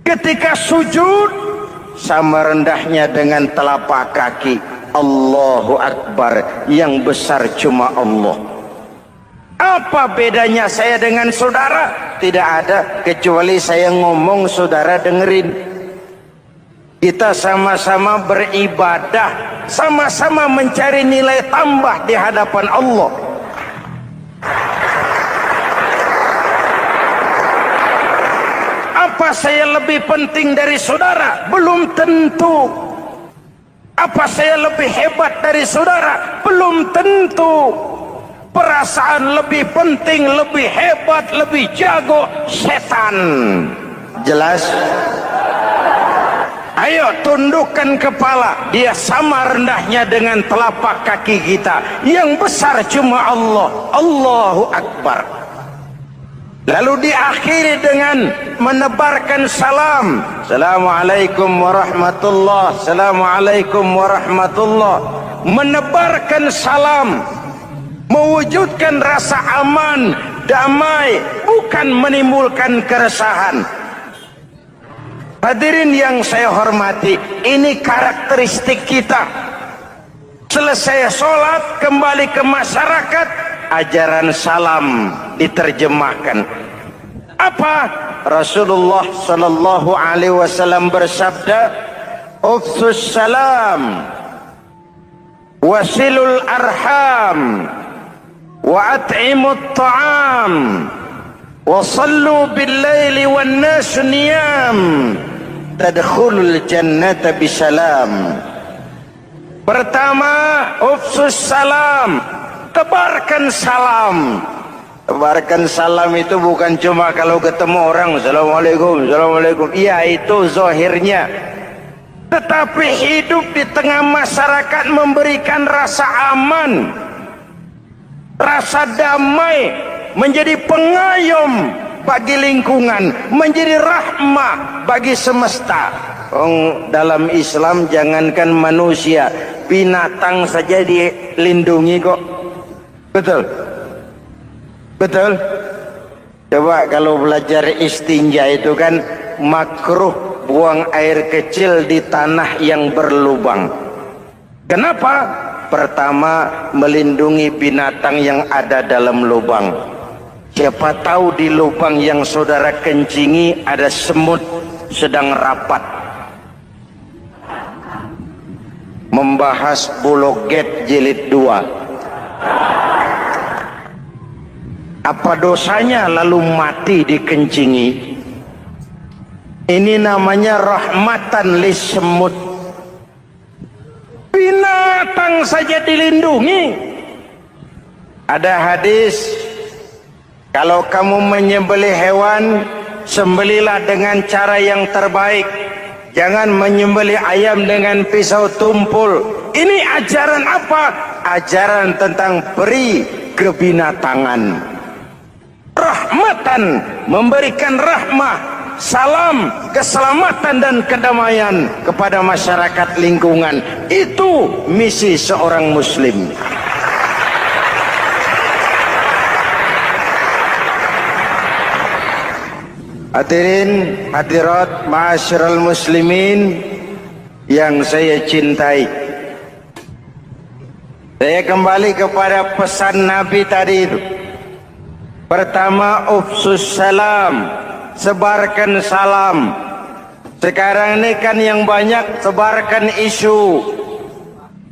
Ketika sujud, sama rendahnya dengan telapak kaki. Allahu Akbar, yang besar cuma Allah. Apa bedanya saya dengan saudara? Tidak ada, kecuali saya ngomong saudara dengerin. Kita sama-sama beribadah, sama-sama mencari nilai tambah di hadapan Allah. Apa saya lebih penting dari saudara? Belum tentu. Apa saya lebih hebat dari saudara? Belum tentu. Perasaan lebih penting, lebih hebat, lebih jago setan. Jelas? Ayo tundukkan kepala. Dia sama rendahnya dengan telapak kaki kita. Yang besar cuma Allah. Allahu Akbar. Lalu diakhiri dengan menebarkan salam. Assalamualaikum warahmatullah. Assalamualaikum warahmatullah. Menebarkan salam, mewujudkan rasa aman, damai, bukan menimbulkan keresahan. Hadirin yang saya hormati, ini karakteristik kita. Selesai sholat, kembali ke masyarakat, ajaran salam diterjemahkan. Apa? Rasulullah sallallahu alaihi wasallam bersabda, "Ufsus salam, wasilul arham, wa at'imut ta'am, wa sallu bil laili wan nasu niyam, tadkhulul jannata bisalam." Pertama, ufsus salam, tebarkan salam. Tebarkan salam itu bukan cuma kalau ketemu orang assalamualaikum, assalamualaikum. Iya, itu zahirnya. Tetapi hidup di tengah masyarakat memberikan rasa aman, rasa damai, menjadi pengayom bagi lingkungan, menjadi rahmah bagi semesta. Dalam Islam jangankan manusia, binatang saja dilindungi kok. Betul? Betul? Coba kalau belajar istinja itu kan makruh buang air kecil di tanah yang berlubang. Kenapa? Pertama, melindungi binatang yang ada dalam lubang. Siapa tahu di lubang yang saudara kencingi ada semut sedang rapat. Membahas Buloget jilid 2. Apa dosanya lalu mati dikencingi? Ini namanya rahmatan lis semut. Binatang saja dilindungi. Ada hadis, kalau kamu menyembelih hewan, sembelilah dengan cara yang terbaik. Jangan menyembelih ayam dengan pisau tumpul. Ini ajaran apa? Ajaran tentang peri kebinatangan. Rahmatan, memberikan rahmah, salam, keselamatan dan kedamaian kepada masyarakat lingkungan. Itu misi seorang muslim. Hadirin hadirat ma'asyiral muslimin yang saya cintai, saya kembali kepada pesan Nabi tadi itu. Pertama, ufsus salam, sebarkan salam. Sekarang ini kan yang banyak sebarkan isu,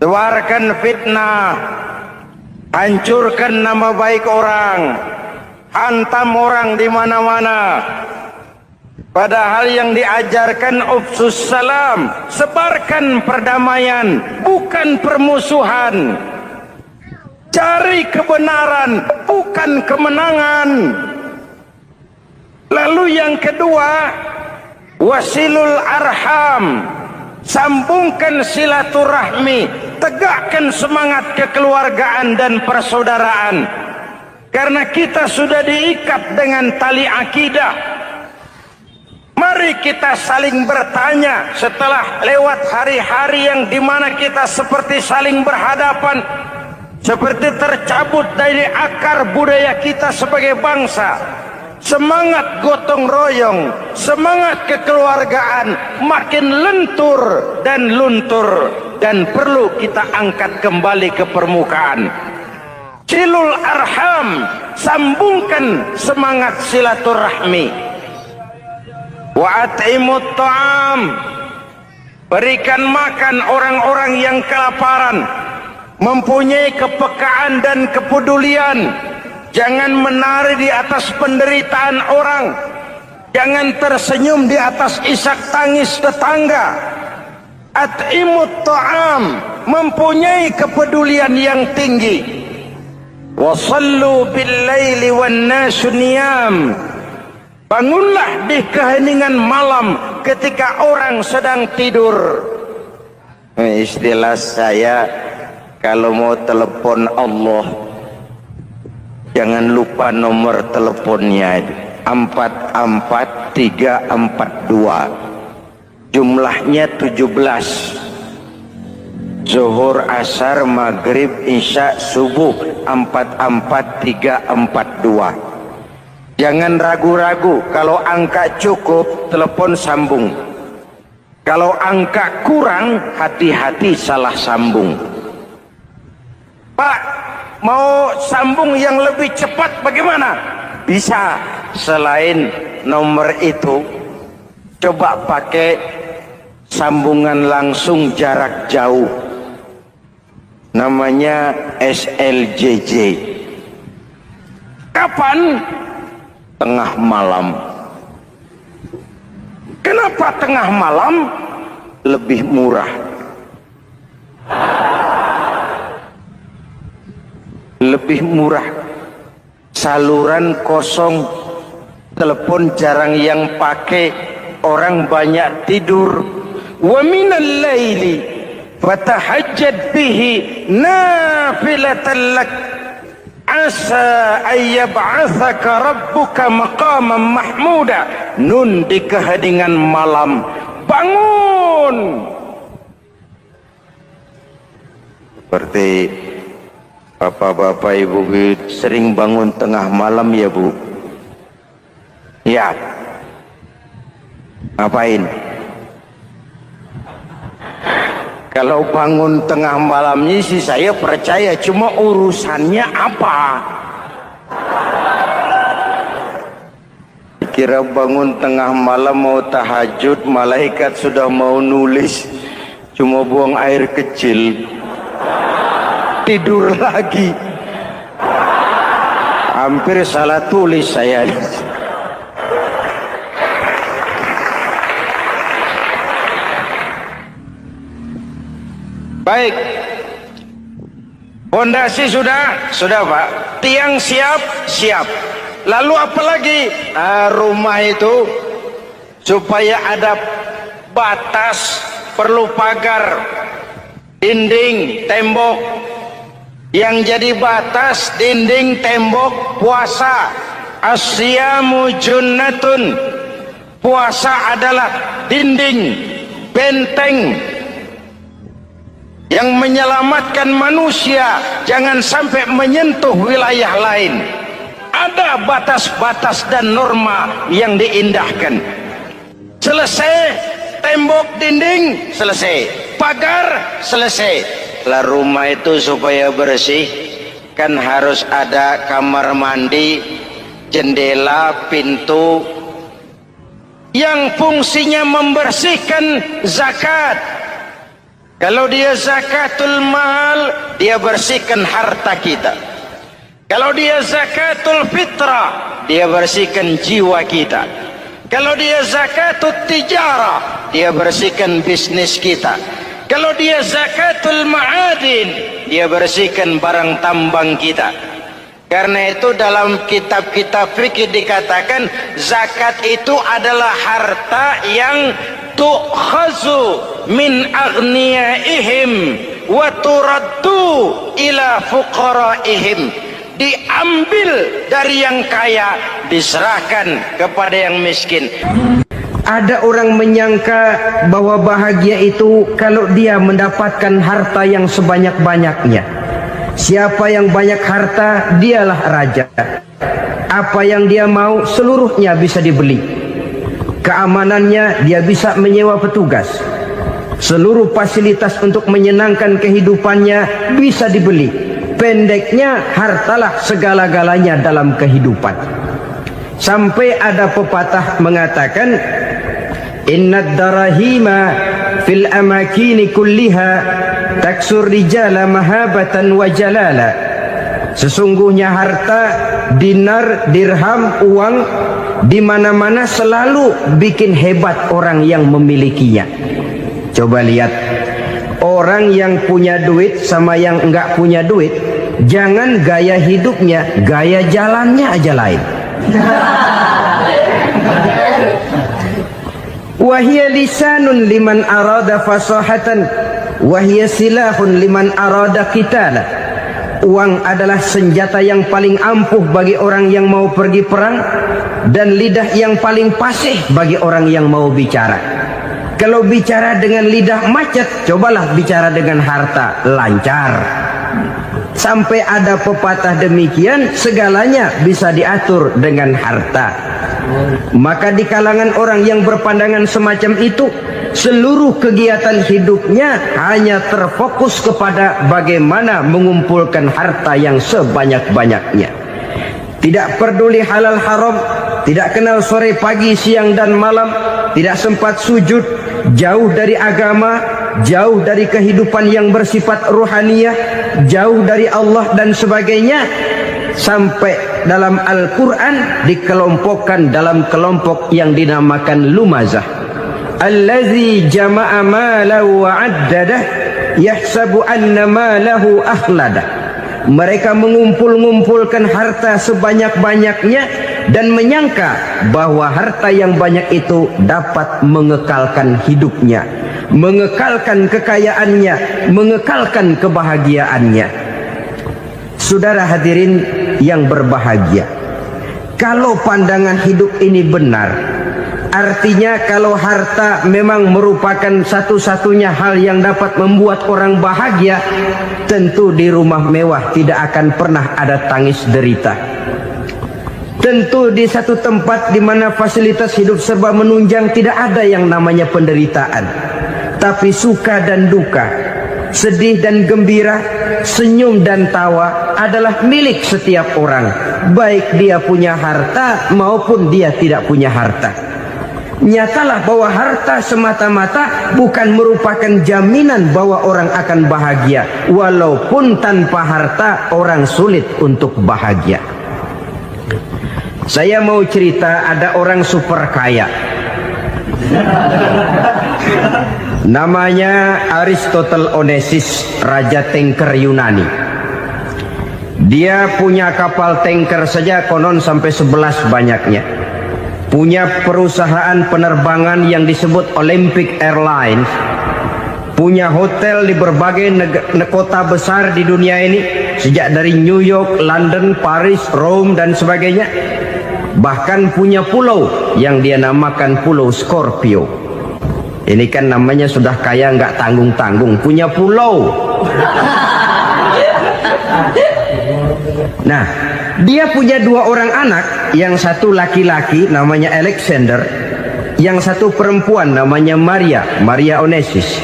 sebarkan fitnah, hancurkan nama baik orang, hantam orang di mana-mana. Padahal yang diajarkan ufsus salam, sebarkan perdamaian, bukan permusuhan. Cari kebenaran, bukan kemenangan. Lalu yang kedua, wasilul arham, sambungkan silaturahmi, tegakkan semangat kekeluargaan dan persaudaraan. Karena kita sudah diikat dengan tali akidah. Mari kita saling bertanya setelah lewat hari-hari yang dimana kita seperti saling berhadapan, seperti tercabut dari akar budaya kita sebagai bangsa. Semangat gotong royong, semangat kekeluargaan makin lentur dan luntur, dan perlu kita angkat kembali ke permukaan. Silul arham, sambungkan semangat silaturahmi. Wa at'imut ta'am, berikan makan orang-orang yang kelaparan, mempunyai kepekaan dan kepedulian. Jangan menari di atas penderitaan orang. Jangan tersenyum di atas isak tangis tetangga. At'imut ta'am, mempunyai kepedulian yang tinggi. Wasallu bil laili wan nasu niyam, bangunlah di keheningan malam ketika orang sedang tidur. Istilah saya, kalau mau telepon Allah, jangan lupa nomor teleponnya, 44342. Jumlahnya 17. Zuhur, asar, maghrib, isya, subuh, 44342. Jangan ragu-ragu. Kalau angka cukup, telepon sambung. Kalau angka kurang, hati-hati salah sambung. Pak, mau sambung yang lebih cepat bagaimana? Bisa. Selain nomor itu, coba pakai sambungan langsung jarak jauh. Namanya SLJJ. Kapan? Tengah malam. Kenapa tengah malam? Lebih murah. Lebih murah. Saluran kosong, telepon jarang yang pakai, orang banyak tidur. Wa minal laili fatahajjad bihi nafilatan lak asa ayyab'athaka rabbuka maqaman mahmuda. Nun, di keheningan malam bangun. Seperti bapak-bapak ibu sering bangun tengah malam ya Bu? Ya. Ngapain? Kalau bangun tengah malamnya sih saya percaya, cuma urusannya apa? Kira bangun tengah malam mau tahajud, malaikat sudah mau nulis, cuma buang air kecil, tidur lagi. Hampir salah tulis saya. Baik, fondasi sudah Pak, tiang siap. Lalu apa lagi? Rumah itu supaya ada batas, perlu pagar, dinding, tembok. Yang jadi batas, dinding, tembok, puasa. Asyamu junnatun, puasa adalah dinding, benteng yang menyelamatkan manusia jangan sampai menyentuh wilayah lain. Ada batas-batas dan norma yang diindahkan. Selesai tembok, dinding, selesai pagar, selesai. Lah rumah itu supaya bersih kan harus ada kamar mandi, jendela, pintu yang fungsinya membersihkan. Zakat, kalau dia zakatul mal, dia bersihkan harta kita. Kalau dia zakatul fitrah, dia bersihkan jiwa kita. Kalau dia zakatul tijarah, dia bersihkan bisnis kita. Kalau dia zakatul ma'adin, dia bersihkan barang tambang kita. Karena itu dalam kitab-kitab fikih dikatakan zakat itu adalah harta yang tu'khazu min aghniyaihim wa turaddu ila fuqaraihim, diambil dari yang kaya diserahkan kepada yang miskin. Ada orang menyangka bahwa bahagia itu kalau dia mendapatkan harta yang sebanyak-banyaknya. Siapa yang banyak harta, dialah raja. Apa yang dia mau seluruhnya bisa dibeli. Keamanannya dia bisa menyewa petugas. Seluruh fasilitas untuk menyenangkan kehidupannya bisa dibeli. Pendeknya, hartalah segala-galanya dalam kehidupan. Sampai ada pepatah mengatakan, innad darahima fil amakini kulliha taksur rijala mahabatan wa jalala. Sesungguhnya harta, dinar, dirham, uang di mana-mana selalu bikin hebat orang yang memilikinya. Coba lihat, orang yang punya duit sama yang enggak punya duit, jangan gaya hidupnya, gaya jalannya aja lain. Wahia lisanun liman arada fasahatan, wahia silahun liman arada qitala. Uang adalah senjata yang paling ampuh bagi orang yang mau pergi perang, dan lidah yang paling fasih bagi orang yang mau bicara. Kalau bicara dengan lidah macet, cobalah bicara dengan harta, lancar. Sampai ada pepatah demikian, segalanya bisa diatur dengan harta. Maka di kalangan orang yang berpandangan semacam itu, seluruh kegiatan hidupnya hanya terfokus kepada bagaimana mengumpulkan harta yang sebanyak-banyaknya. Tidak peduli halal haram, tidak kenal sore pagi siang dan malam, tidak sempat sujud, jauh dari agama, jauh dari kehidupan yang bersifat ruhaniyah, jauh dari Allah dan sebagainya. Sampai dalam Al-Quran dikelompokkan dalam kelompok yang dinamakan lumazah. Allazi jama'a malahu wa'addadah yahsabu anna malahu akhladah. Mereka mengumpul-ngumpulkan harta sebanyak-banyaknya dan menyangka bahwa harta yang banyak itu dapat mengekalkan hidupnya, mengekalkan kekayaannya, mengekalkan kebahagiaannya. Saudara hadirin yang berbahagia, kalau pandangan hidup ini benar, artinya kalau harta memang merupakan satu-satunya hal yang dapat membuat orang bahagia, tentu di rumah mewah tidak akan pernah ada tangis derita. Tentu di satu tempat di mana fasilitas hidup serba menunjang tidak ada yang namanya penderitaan. Tapi suka dan duka, sedih dan gembira, senyum dan tawa adalah milik setiap orang, baik dia punya harta maupun dia tidak punya harta. Nyatalah bahwa harta semata-mata bukan merupakan jaminan bahwa orang akan bahagia. Walaupun tanpa harta orang sulit untuk bahagia. Saya mau cerita, ada orang super kaya, namanya Aristotle Onesimus, raja tanker Yunani. Dia punya kapal tanker saja konon sampai 11 banyaknya. Punya perusahaan penerbangan yang disebut Olympic Airlines. Punya hotel di berbagai kota besar di dunia ini, sejak dari New York, London, Paris, Rome dan sebagainya. Bahkan punya pulau yang dia namakan Pulau Scorpio. Ini kan namanya sudah kaya nggak tanggung-tanggung, punya pulau. Nah, dia punya 2 orang anak, yang satu laki-laki namanya Alexander, yang satu perempuan namanya Maria Onesimus.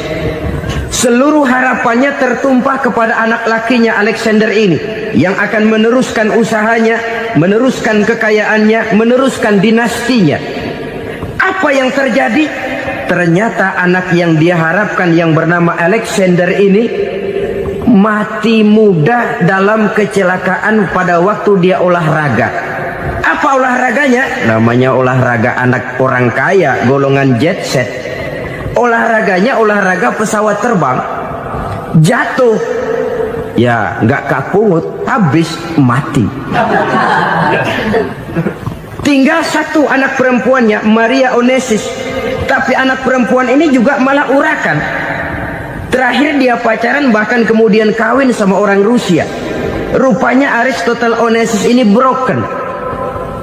Seluruh harapannya tertumpah kepada anak lakinya Alexander ini, yang akan meneruskan usahanya, meneruskan kekayaannya, meneruskan dinastinya. Apa yang terjadi? Ternyata anak yang dia harapkan yang bernama Alexander ini mati muda dalam kecelakaan pada waktu dia olahraga. Apa olahraganya? Namanya olahraga anak orang kaya, golongan jet set. Olahraganya olahraga pesawat terbang. Jatuh, ya nggak kapungut, habis mati. Tinggal satu anak perempuannya, Maria Onesimus. Tapi anak perempuan ini juga malah urakan. Terakhir dia pacaran bahkan kemudian kawin sama orang Rusia. Rupanya Aristotle Onassis ini broken.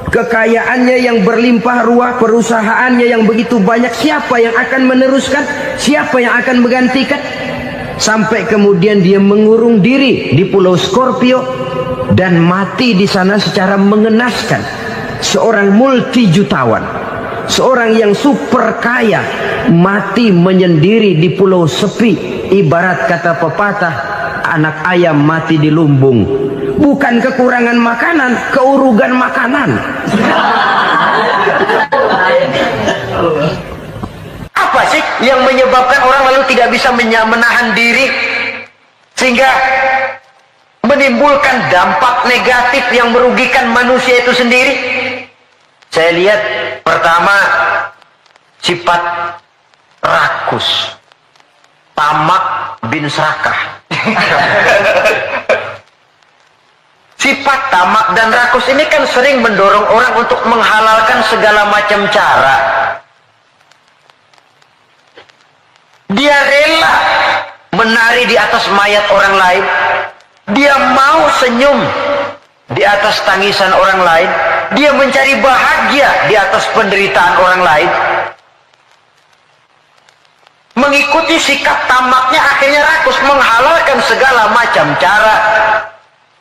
Kekayaannya yang berlimpah ruah, perusahaannya yang begitu banyak, siapa yang akan meneruskan? Siapa yang akan menggantikan? Sampai kemudian dia mengurung diri di Pulau Scorpio dan mati di sana secara mengenaskan. Seorang multi jutawan, seorang yang super kaya, mati menyendiri di pulau sepi. Ibarat kata pepatah, anak ayam mati di lumbung. Bukan kekurangan makanan, keurugan makanan. Apa sih yang menyebabkan orang lalu tidak bisa menahan diri sehingga menimbulkan dampak negatif yang merugikan manusia itu sendiri? Saya lihat pertama, sifat rakus, tamak bin serakah. Sifat tamak dan rakus ini kan sering mendorong orang untuk menghalalkan segala macam cara. Dia rela menari di atas mayat orang lain. Dia mau senyum di atas tangisan orang lain. Dia mencari bahagia di atas penderitaan orang lain. Mengikuti sikap tamaknya akhirnya rakus, menghalalkan segala macam cara.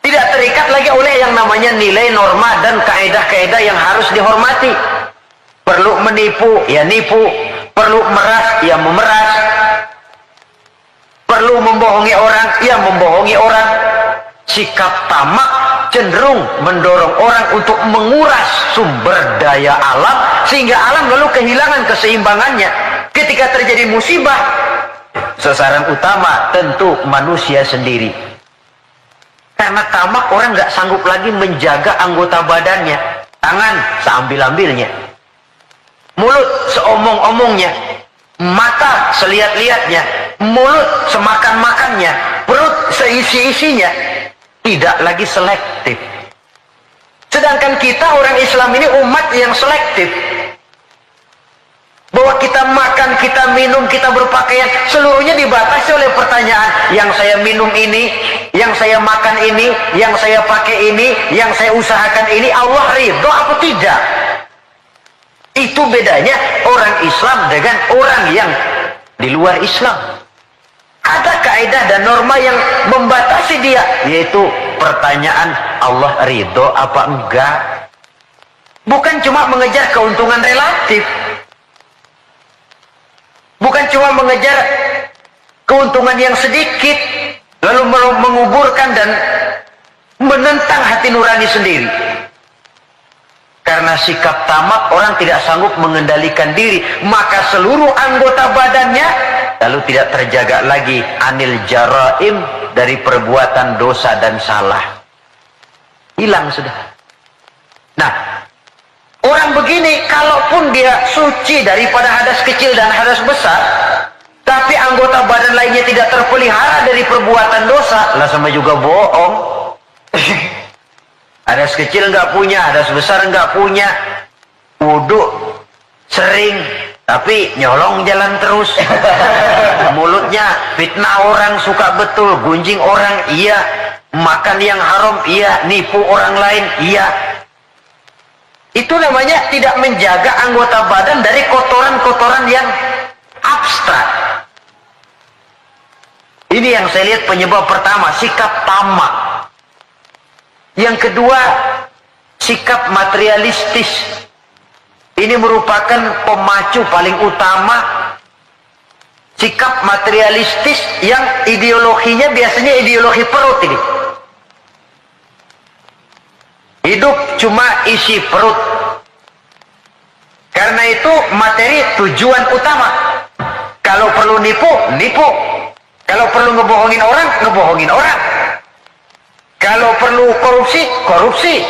Tidak terikat lagi oleh yang namanya nilai, norma, dan kaedah-kaedah yang harus dihormati. Perlu menipu, ya nipu. Perlu meras, ya memeras. Perlu membohongi orang, ya membohongi orang. Sikap tamak cenderung mendorong orang untuk menguras sumber daya alam, sehingga alam lalu kehilangan keseimbangannya. Ketika terjadi musibah, sasaran utama tentu manusia sendiri. Karena tamak, orang nggak sanggup lagi menjaga anggota badannya. Tangan seambil-ambilnya, mulut seomong-omongnya, mata selihat-lihatnya, mulut semakan-makannya, perut seisi-isinya. Tidak lagi selektif. Sedangkan kita orang Islam ini umat yang selektif. Bahwa kita makan, kita minum, kita berpakaian, seluruhnya dibatasi oleh pertanyaan. Yang saya minum ini, yang saya makan ini, yang saya pakai ini, yang saya usahakan ini, Allah ridho apa tidak? Itu bedanya orang Islam dengan orang yang di luar Islam. Ada kaidah dan norma yang membatasi dia, yaitu pertanyaan Allah ridho apa enggak. Bukan cuma mengejar keuntungan relatif, bukan cuma mengejar keuntungan yang sedikit lalu menguburkan dan menentang hati nurani sendiri. Karena sikap tamak, orang tidak sanggup mengendalikan diri, maka seluruh anggota badannya lalu tidak terjaga lagi anil jaraim, dari perbuatan dosa dan salah. Hilang sudah. Nah, orang begini kalaupun dia suci daripada hadas kecil dan hadas besar, tapi anggota badan lainnya tidak terpelihara dari perbuatan dosa, lah sama juga bohong. Hadas kecil nggak punya, hadas besar nggak punya, wudhu sering tapi nyolong jalan terus. Mulutnya fitnah orang, suka betul, gunjing orang, iya. Makan yang haram, iya. Nipu orang lain, iya. Itu namanya tidak menjaga anggota badan dari kotoran-kotoran yang abstrak. Ini yang saya lihat penyebab pertama, sikap tamak. Yang kedua, sikap materialistis. Ini merupakan pemacu paling utama. Sikap materialistis yang ideologinya biasanya ideologi perut ini. Hidup cuma isi perut. Karena itu materi tujuan utama. Kalau perlu nipu, nipu. Kalau perlu ngebohongin orang, ngebohongin orang. Kalau perlu korupsi, korupsi.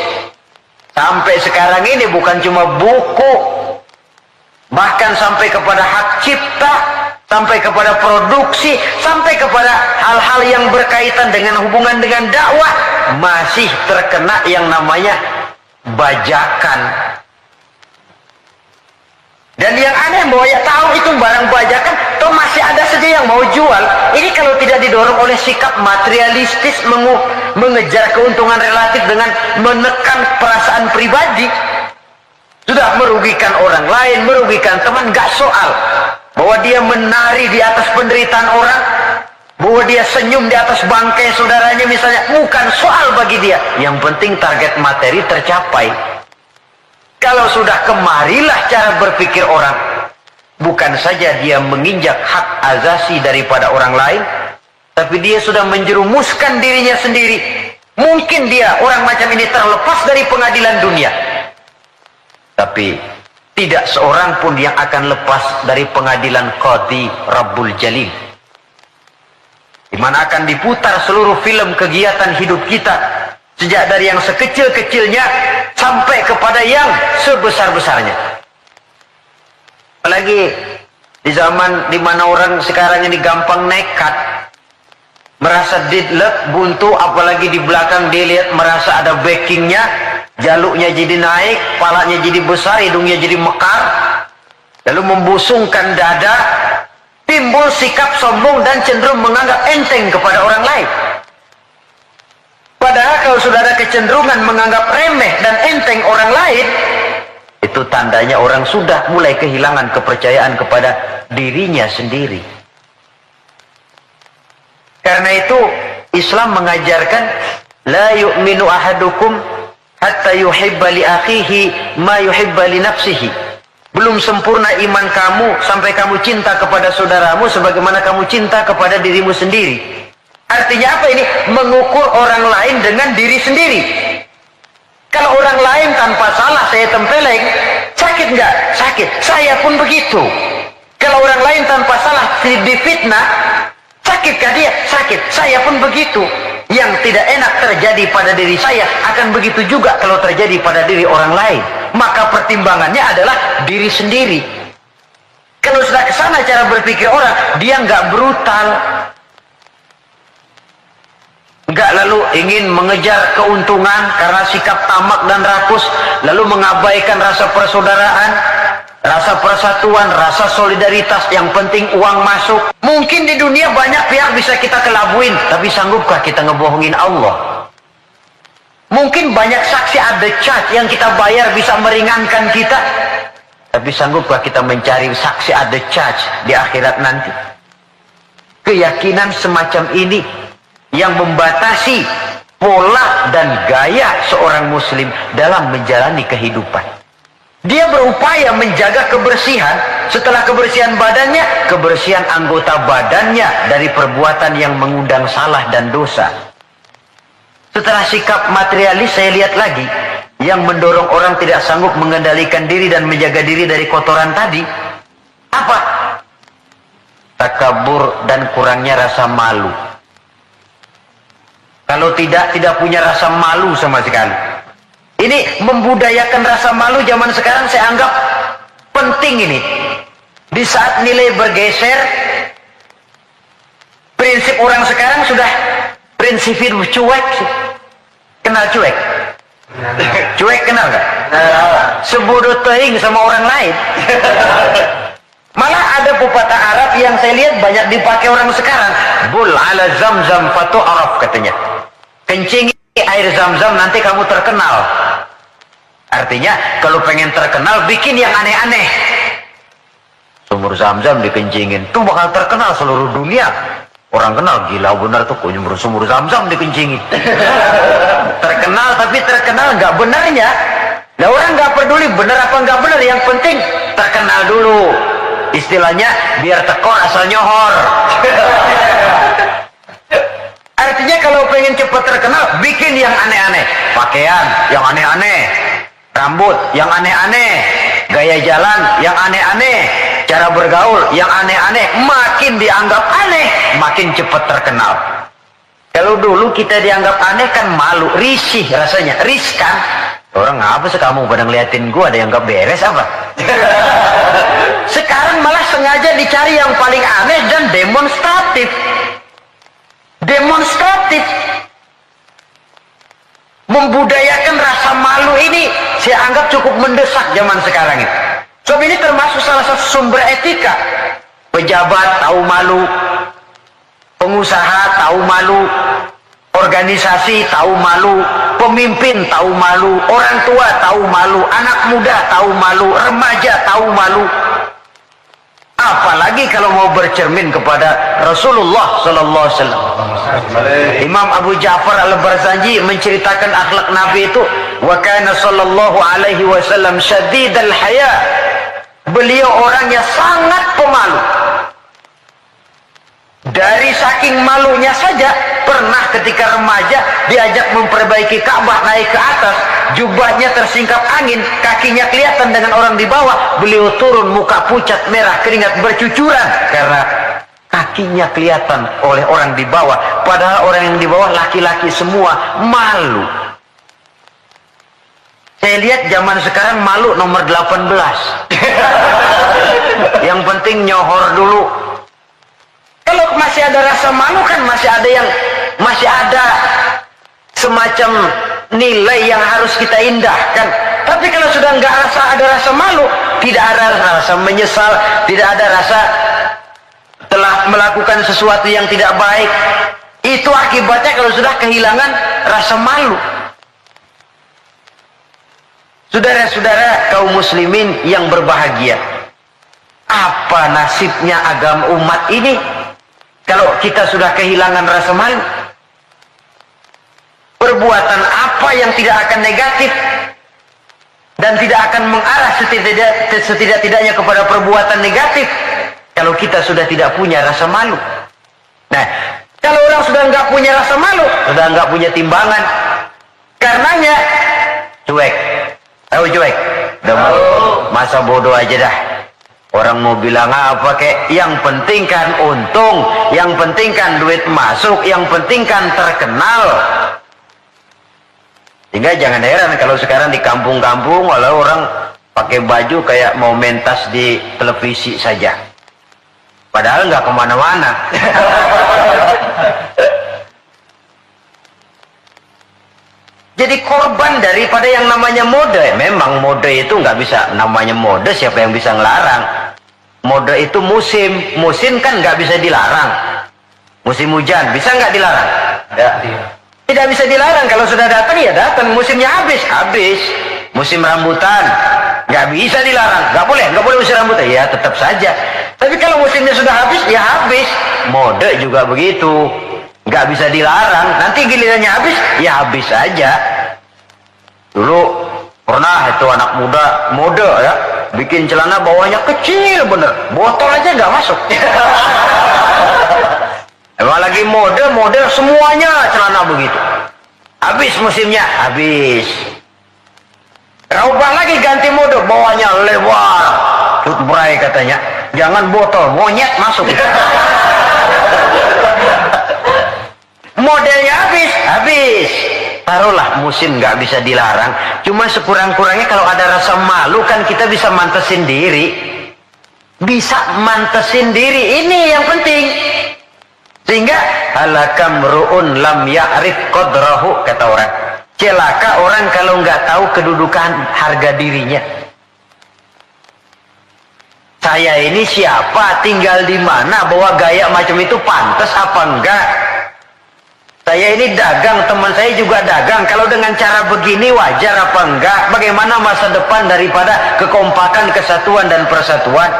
Sampai sekarang ini bukan cuma buku, bahkan sampai kepada hak cipta, sampai kepada produksi, sampai kepada hal-hal yang berkaitan dengan hubungan dengan dakwah, masih terkena yang namanya bajakan. Dan yang aneh bahwa ya tahu itu barang bajakan, toh masih ada saja yang mau jual. Ini kalau tidak didorong oleh sikap materialistis mengejar keuntungan relatif dengan menekan perasaan pribadi, sudah merugikan orang lain, merugikan teman, gak soal. Bahwa dia menari di atas penderitaan orang, bahwa dia senyum di atas bangkai saudaranya misalnya, bukan soal bagi dia. Yang penting target materi tercapai. Kalau sudah kemarilah cara berpikir orang. Bukan saja dia menginjak hak azasi daripada orang lain, tapi dia sudah menjerumuskan dirinya sendiri. Mungkin dia, orang macam ini, terlepas dari pengadilan dunia, tapi tidak seorang pun yang akan lepas dari pengadilan Qadhi Rabbul Jalil, di mana akan diputar seluruh film kegiatan hidup kita, sejak dari yang sekecil-kecilnya sampai kepada yang sebesar-besarnya. Apalagi di zaman di mana orang sekarang ini gampang nekat, merasa deadlock, buntu, apalagi di belakang dia lihat merasa ada backingnya, jaluknya jadi naik, kepalanya jadi besar, hidungnya jadi mekar, lalu membusungkan dada, timbul sikap sombong dan cenderung menganggap enteng kepada orang lain. Padahal kalau sudah ada kecenderungan menganggap remeh dan enteng orang lain, itu tandanya orang sudah mulai kehilangan kepercayaan kepada dirinya sendiri. Karena itu Islam mengajarkan la yu'minu ahadukum hatta yuhibba li akhihi ma yuhibba li nafsihi. Belum sempurna iman kamu sampai kamu cinta kepada saudaramu sebagaimana kamu cinta kepada dirimu sendiri. Artinya apa ini? Mengukur orang lain dengan diri sendiri. Kalau orang lain tanpa salah saya tempeleng, sakit nggak? Sakit. Saya pun begitu. Kalau orang lain tanpa salah difitnah, sakitkah dia? Sakit. Saya pun begitu. Yang tidak enak terjadi pada diri saya akan begitu juga kalau terjadi pada diri orang lain. Maka pertimbangannya adalah diri sendiri. Kalau sudah ke sana cara berpikir orang, dia nggak brutal, nggak lalu ingin mengejar keuntungan karena sikap tamak dan rakus, lalu mengabaikan rasa persaudaraan, rasa persatuan, rasa solidaritas. Yang penting uang masuk. Mungkin di dunia banyak pihak bisa kita kelabuin, tapi sanggupkah kita ngebohongin Allah? Mungkin banyak saksi ada charge yang kita bayar bisa meringankan kita, tapi sanggupkah kita mencari saksi ada charge di akhirat nanti? Keyakinan semacam ini yang membatasi pola dan gaya seorang muslim dalam menjalani kehidupan. Dia berupaya menjaga kebersihan, setelah kebersihan badannya, kebersihan anggota badannya dari perbuatan yang mengundang salah dan dosa. Setelah sikap materialis, saya lihat lagi yang mendorong orang tidak sanggup mengendalikan diri dan menjaga diri dari kotoran tadi. Apa? Takabur dan kurangnya rasa malu. Kalau tidak punya rasa malu sama sekali. Ini membudayakan rasa malu zaman sekarang saya anggap penting ini. Di saat nilai bergeser, prinsip orang sekarang sudah prinsipin cuek sih. Kenal cuek? Cuek kenal nggak? Sebodoh teing sama orang lain. Malah ada pepatah Arab yang saya lihat banyak dipakai orang sekarang. Bul ala zamzam fatu araf katanya. Kencingi air zam-zam nanti kamu terkenal. Artinya kalau pengen terkenal bikin yang aneh-aneh. Sumur zam-zam dikencingin, tuh bakal terkenal seluruh dunia. Orang kenal, gila benar tuh kok sumur zam-zam dikencingin. Terkenal tapi terkenal nggak benarnya. Nah orang nggak peduli benar apa nggak benar, yang penting terkenal dulu. Istilahnya biar tekor asal nyohor. Artinya kalau pengen cepat terkenal, bikin yang aneh-aneh. Pakaian yang aneh-aneh, rambut yang aneh-aneh, gaya jalan yang aneh-aneh, cara bergaul yang aneh-aneh. Makin dianggap aneh, makin cepat terkenal. Kalau dulu kita dianggap aneh kan malu, risih rasanya, riskan. Orang apa sih kamu pada ngeliatin gua, ada yang gak beres apa? Sekarang malah sengaja dicari yang paling aneh dan demonstratif. Demonstratif. Membudayakan rasa malu ini saya anggap cukup mendesak zaman sekarang ini. Sebab ini termasuk salah satu sumber etika. Pejabat tahu malu, pengusaha tahu malu, organisasi tahu malu, pemimpin tahu malu, orang tua tahu malu, anak muda tahu malu, remaja tahu malu. Apalagi kalau mau bercermin kepada Rasulullah sallallahu alaihi wasallam. Imam Abu Ja'far Al-Barzanji menceritakan akhlak Nabi itu, wa kana sallallahu alaihi wasallam syadidal haya. Beliau orangnya sangat pemalu. Dari saking malunya saja, pernah ketika remaja diajak memperbaiki Ka'bah naik ke atas, jubahnya tersingkap angin, kakinya kelihatan dengan orang di bawah, beliau turun muka pucat merah, keringat bercucuran karena kakinya kelihatan oleh orang di bawah, padahal orang yang di bawah laki-laki semua, malu. Saya lihat zaman sekarang malu nomor 18. Yang penting nyohor dulu. Kalau masih ada rasa malu kan masih ada semacam nilai yang harus kita indahkan. Tapi kalau sudah nggak ada rasa malu, tidak ada rasa menyesal, tidak ada rasa telah melakukan sesuatu yang tidak baik, itu akibatnya kalau sudah kehilangan rasa malu. Saudara-saudara kaum muslimin yang berbahagia, apa nasibnya agama umat ini kalau kita sudah kehilangan rasa malu? Perbuatan apa yang tidak akan negatif dan tidak akan mengarah setidak-tidaknya kepada perbuatan negatif kalau kita sudah tidak punya rasa malu? Nah, kalau orang sudah nggak punya rasa malu, sudah nggak punya timbangan, karenanya cuek. Tahu cuek? Masa bodoh aja dah. Orang mau bilang apa kek, yang penting kan untung, yang penting kan duit masuk, yang penting kan terkenal. Sehingga jangan heran kalau sekarang di kampung-kampung walau orang pakai baju kayak mau mentas di televisi saja, padahal nggak kemana-mana. Jadi korban daripada yang namanya mode. Memang mode itu nggak bisa, namanya mode siapa yang bisa ngelarang? Mode itu musim kan nggak bisa dilarang. Musim hujan bisa nggak dilarang? Tidak bisa dilarang. Kalau sudah datang ya datang. Musimnya habis. Musim rambutan nggak bisa dilarang, nggak boleh musim rambutan, ya tetap saja. Tapi kalau musimnya sudah habis ya habis. Mode juga begitu. Nggak bisa dilarang, nanti gilirannya habis, ya habis saja. Dulu pernah itu anak muda mode ya, bikin celana bawahnya kecil bener, botol aja nggak masuk. Emang lagi mode semuanya celana begitu. Habis musimnya, habis. Ubah lagi ganti mode, bawahnya lebar, cutbray katanya, jangan botol, monyet masuk. Modelnya habis. Taruhlah musim nggak bisa dilarang, cuma sekurang-kurangnya kalau ada rasa malu kan kita bisa mantesin diri. Ini yang penting. Sehingga halakam ru'un lam ya'rif qadrahu, kata orang. Celaka orang kalau nggak tahu kedudukan harga dirinya. Saya ini siapa, tinggal di mana, bawa gaya macam itu pantas apa enggak? Saya ini dagang, teman saya juga dagang. Kalau dengan cara begini wajar apa enggak? Bagaimana masa depan daripada kekompakan, kesatuan dan persatuan?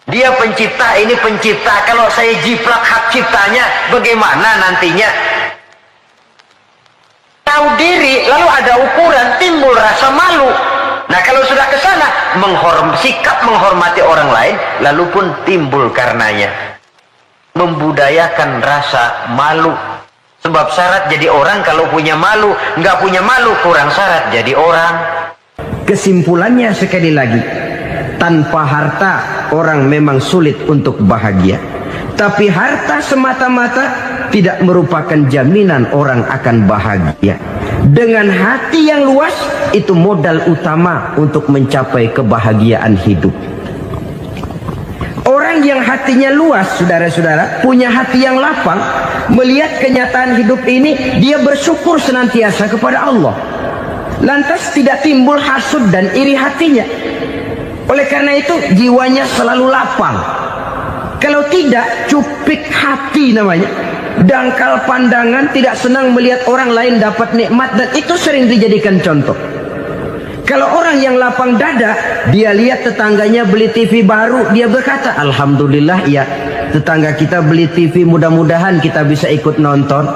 Dia pencipta, ini pencipta. Kalau saya jiplak hak ciptanya, bagaimana nantinya? Tahu diri, lalu ada ukuran, timbul rasa malu. Nah kalau sudah ke sana, sikap menghormati orang lain, lalu pun timbul karenanya membudayakan rasa malu. Sebab syarat jadi orang kalau punya malu, nggak punya malu kurang syarat jadi orang. Kesimpulannya sekali lagi, tanpa harta orang memang sulit untuk bahagia. Tapi harta semata-mata tidak merupakan jaminan orang akan bahagia. Dengan hati yang luas, itu modal utama untuk mencapai kebahagiaan hidup. Orang yang hatinya luas, saudara-saudara, punya hati yang lapang, melihat kenyataan hidup ini, dia bersyukur senantiasa kepada Allah. Lantas tidak timbul hasud dan iri hatinya. Oleh karena itu jiwanya selalu lapang. Kalau tidak, cupik hati namanya, dangkal pandangan, tidak senang melihat orang lain dapat nikmat, dan itu sering dijadikan contoh. Kalau orang yang lapang dada, dia lihat tetangganya beli TV baru, dia berkata, alhamdulillah ya, tetangga kita beli TV, mudah-mudahan kita bisa ikut nonton.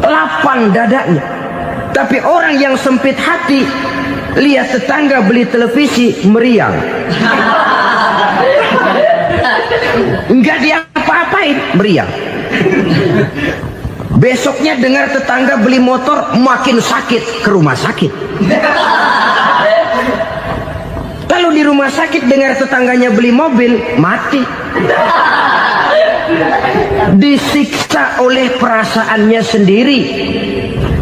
Lapang dadanya. Tapi orang yang sempit hati, lihat tetangga beli televisi, meriang. Enggak dia apa-apain, meriang. Besoknya dengar tetangga beli motor, makin sakit, ke rumah sakit. Lalu di rumah sakit dengar tetangganya beli mobil, mati. Disiksa oleh perasaannya sendiri.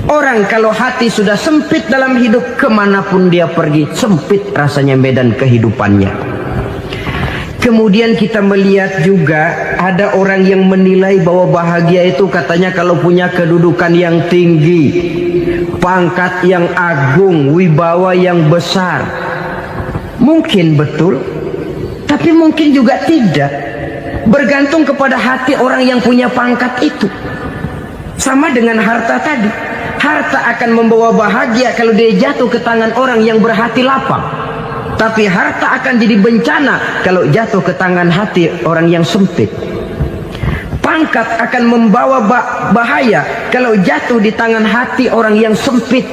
Orang kalau hati sudah sempit dalam hidup, kemanapun dia pergi, sempit rasanya medan kehidupannya. Kemudian kita melihat juga ada orang yang menilai bahwa bahagia itu katanya kalau punya kedudukan yang tinggi, pangkat yang agung, wibawa yang besar. Mungkin betul, tapi mungkin juga tidak. Bergantung kepada hati orang yang punya pangkat itu. Sama dengan harta tadi. Harta akan membawa bahagia kalau dia jatuh ke tangan orang yang berhati lapang. Tapi harta akan jadi bencana kalau jatuh ke tangan hati orang yang sempit. Pangkat akan membawa bahaya kalau jatuh di tangan hati orang yang sempit.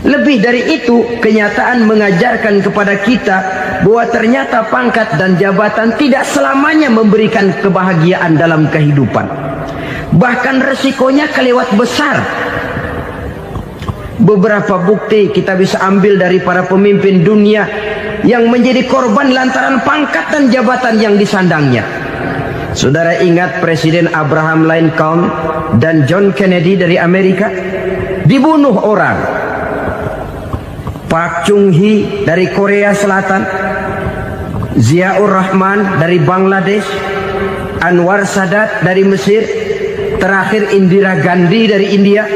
Lebih dari itu, kenyataan mengajarkan kepada kita bahwa ternyata pangkat dan jabatan tidak selamanya memberikan kebahagiaan dalam kehidupan. Bahkan resikonya kelewat besar. Beberapa bukti kita bisa ambil dari para pemimpin dunia yang menjadi korban lantaran pangkat dan jabatan yang disandangnya. Saudara ingat Presiden Abraham Lincoln dan John Kennedy dari Amerika? Dibunuh orang. Park Chung-hee dari Korea Selatan, Ziaur Rahman dari Bangladesh, Anwar Sadat dari Mesir, terakhir Indira Gandhi dari India,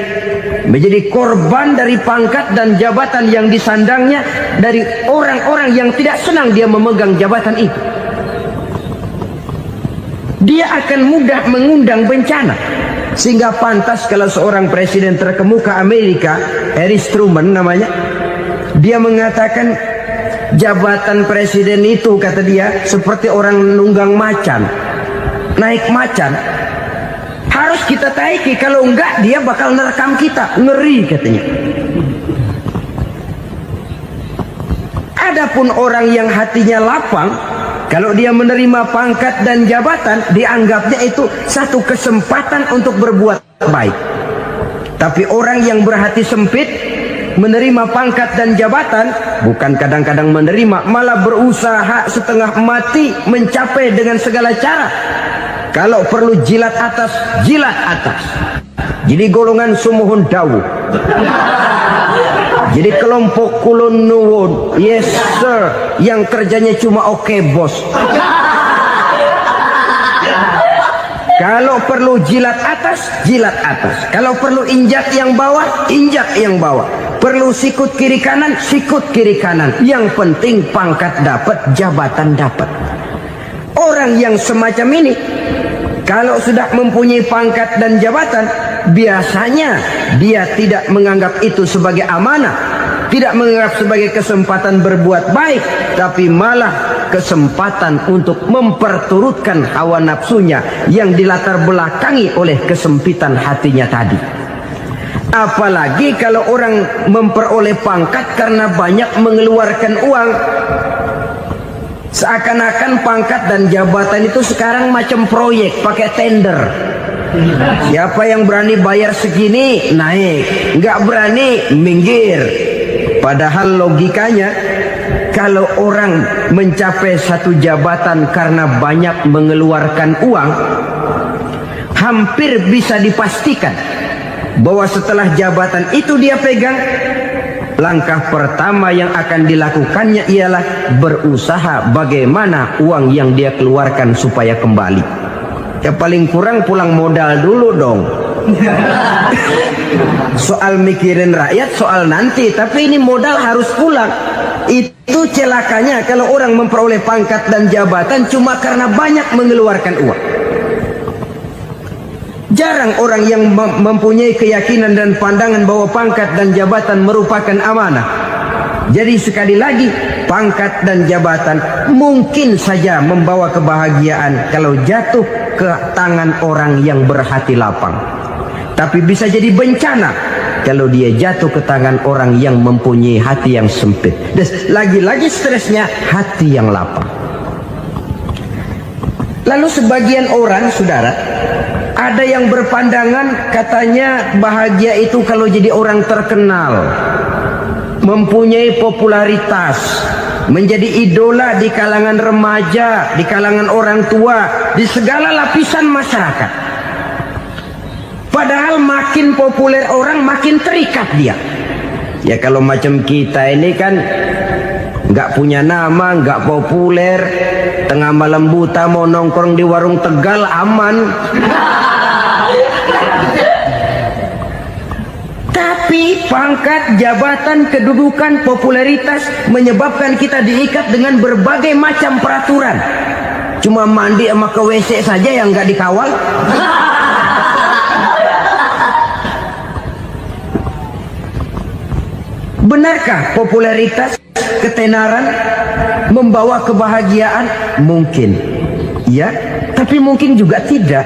menjadi korban dari pangkat dan jabatan yang disandangnya dari orang-orang yang tidak senang dia memegang jabatan itu. Dia akan mudah mengundang bencana. Sehingga pantas kalau seorang presiden terkemuka Amerika, Harry Truman namanya, dia mengatakan jabatan presiden itu, kata dia, seperti orang nunggang macan, naik macan. Harus kita taiki, kalau enggak dia bakal nerekam kita, ngeri katanya. Adapun orang yang hatinya lapang, kalau dia menerima pangkat dan jabatan, dianggapnya itu satu kesempatan untuk berbuat baik. Tapi orang yang berhati sempit, menerima pangkat dan jabatan, bukan kadang-kadang menerima, malah berusaha setengah mati mencapai dengan segala cara. Kalau perlu jilat atas, jilat atas. Jadi golongan sumuhun dawu. Jadi kelompok kulon nuwun, yes sir, yang kerjanya cuma oke bos. Kalau perlu jilat atas, jilat atas. Kalau perlu injak yang bawah, injak yang bawah. Perlu sikut kiri kanan, sikut kiri kanan. Yang penting pangkat dapat, jabatan dapat. Orang yang semacam ini, kalau sudah mempunyai pangkat dan jabatan, biasanya dia tidak menganggap itu sebagai amanah, tidak menganggap sebagai kesempatan berbuat baik, tapi malah kesempatan untuk memperturutkan hawa nafsunya yang dilatar belakangi oleh kesempitan hatinya tadi. Apalagi kalau orang memperoleh pangkat karena banyak mengeluarkan uang. Seakan-akan pangkat dan jabatan itu sekarang macam proyek, pakai tender. Siapa yang berani bayar segini, naik. Nggak berani, minggir. Padahal logikanya, kalau orang mencapai satu jabatan karena banyak mengeluarkan uang, hampir bisa dipastikan bahwa setelah jabatan itu dia pegang, langkah pertama yang akan dilakukannya ialah berusaha bagaimana uang yang dia keluarkan supaya kembali. Ya paling kurang pulang modal dulu dong. Soal mikirin rakyat soal nanti, tapi ini modal harus pulang. Itu celakanya kalau orang memperoleh pangkat dan jabatan cuma karena banyak mengeluarkan uang. Jarang orang yang mempunyai keyakinan dan pandangan bahwa pangkat dan jabatan merupakan amanah. Jadi sekali lagi, pangkat dan jabatan mungkin saja membawa kebahagiaan kalau jatuh ke tangan orang yang berhati lapang. Tapi bisa jadi bencana kalau dia jatuh ke tangan orang yang mempunyai hati yang sempit. Dan lagi-lagi stresnya hati yang lapang. Lalu sebagian orang, saudara, ada yang berpandangan katanya bahagia itu kalau jadi orang terkenal, mempunyai popularitas, menjadi idola di kalangan remaja, di kalangan orang tua, di segala lapisan masyarakat. Padahal makin populer orang makin terikat dia. Ya kalau macam kita ini kan nggak punya nama, nggak populer, tengah malam buta mau nongkrong di warung Tegal aman. Tapi pangkat, jabatan, kedudukan, popularitas menyebabkan kita diikat dengan berbagai macam peraturan. Cuma mandi sama ke WC saja yang nggak dikawal. Benarkah popularitas, ketenaran membawa kebahagiaan? Mungkin, ya, tapi mungkin juga tidak.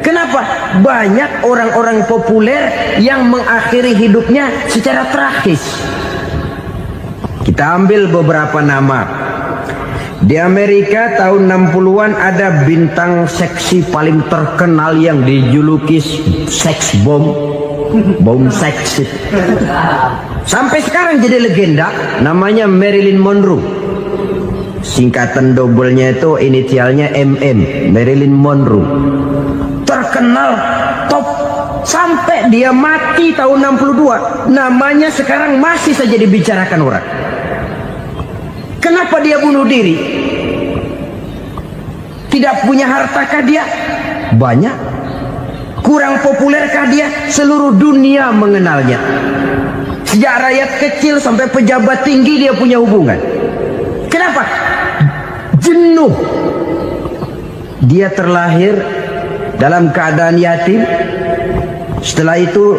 Kenapa? Banyak orang-orang populer yang mengakhiri hidupnya secara tragis. Kita ambil beberapa nama. Di Amerika tahun 60-an ada bintang seksi paling terkenal yang dijuluki seks bom. Bom seks. Sampai sekarang jadi legenda, namanya Marilyn Monroe. Singkatan double-nya itu inisialnya MM, Marilyn Monroe. Terkenal, top, sampai dia mati tahun 62. Namanya sekarang masih saja dibicarakan orang. Kenapa dia bunuh diri? Tidak punya hartakah dia? Banyak. Kurang populerkah dia? Seluruh dunia mengenalnya. Sejak rakyat kecil sampai pejabat tinggi dia punya hubungan. Kenapa? Jenuh. Dia terlahir dalam keadaan yatim. Setelah itu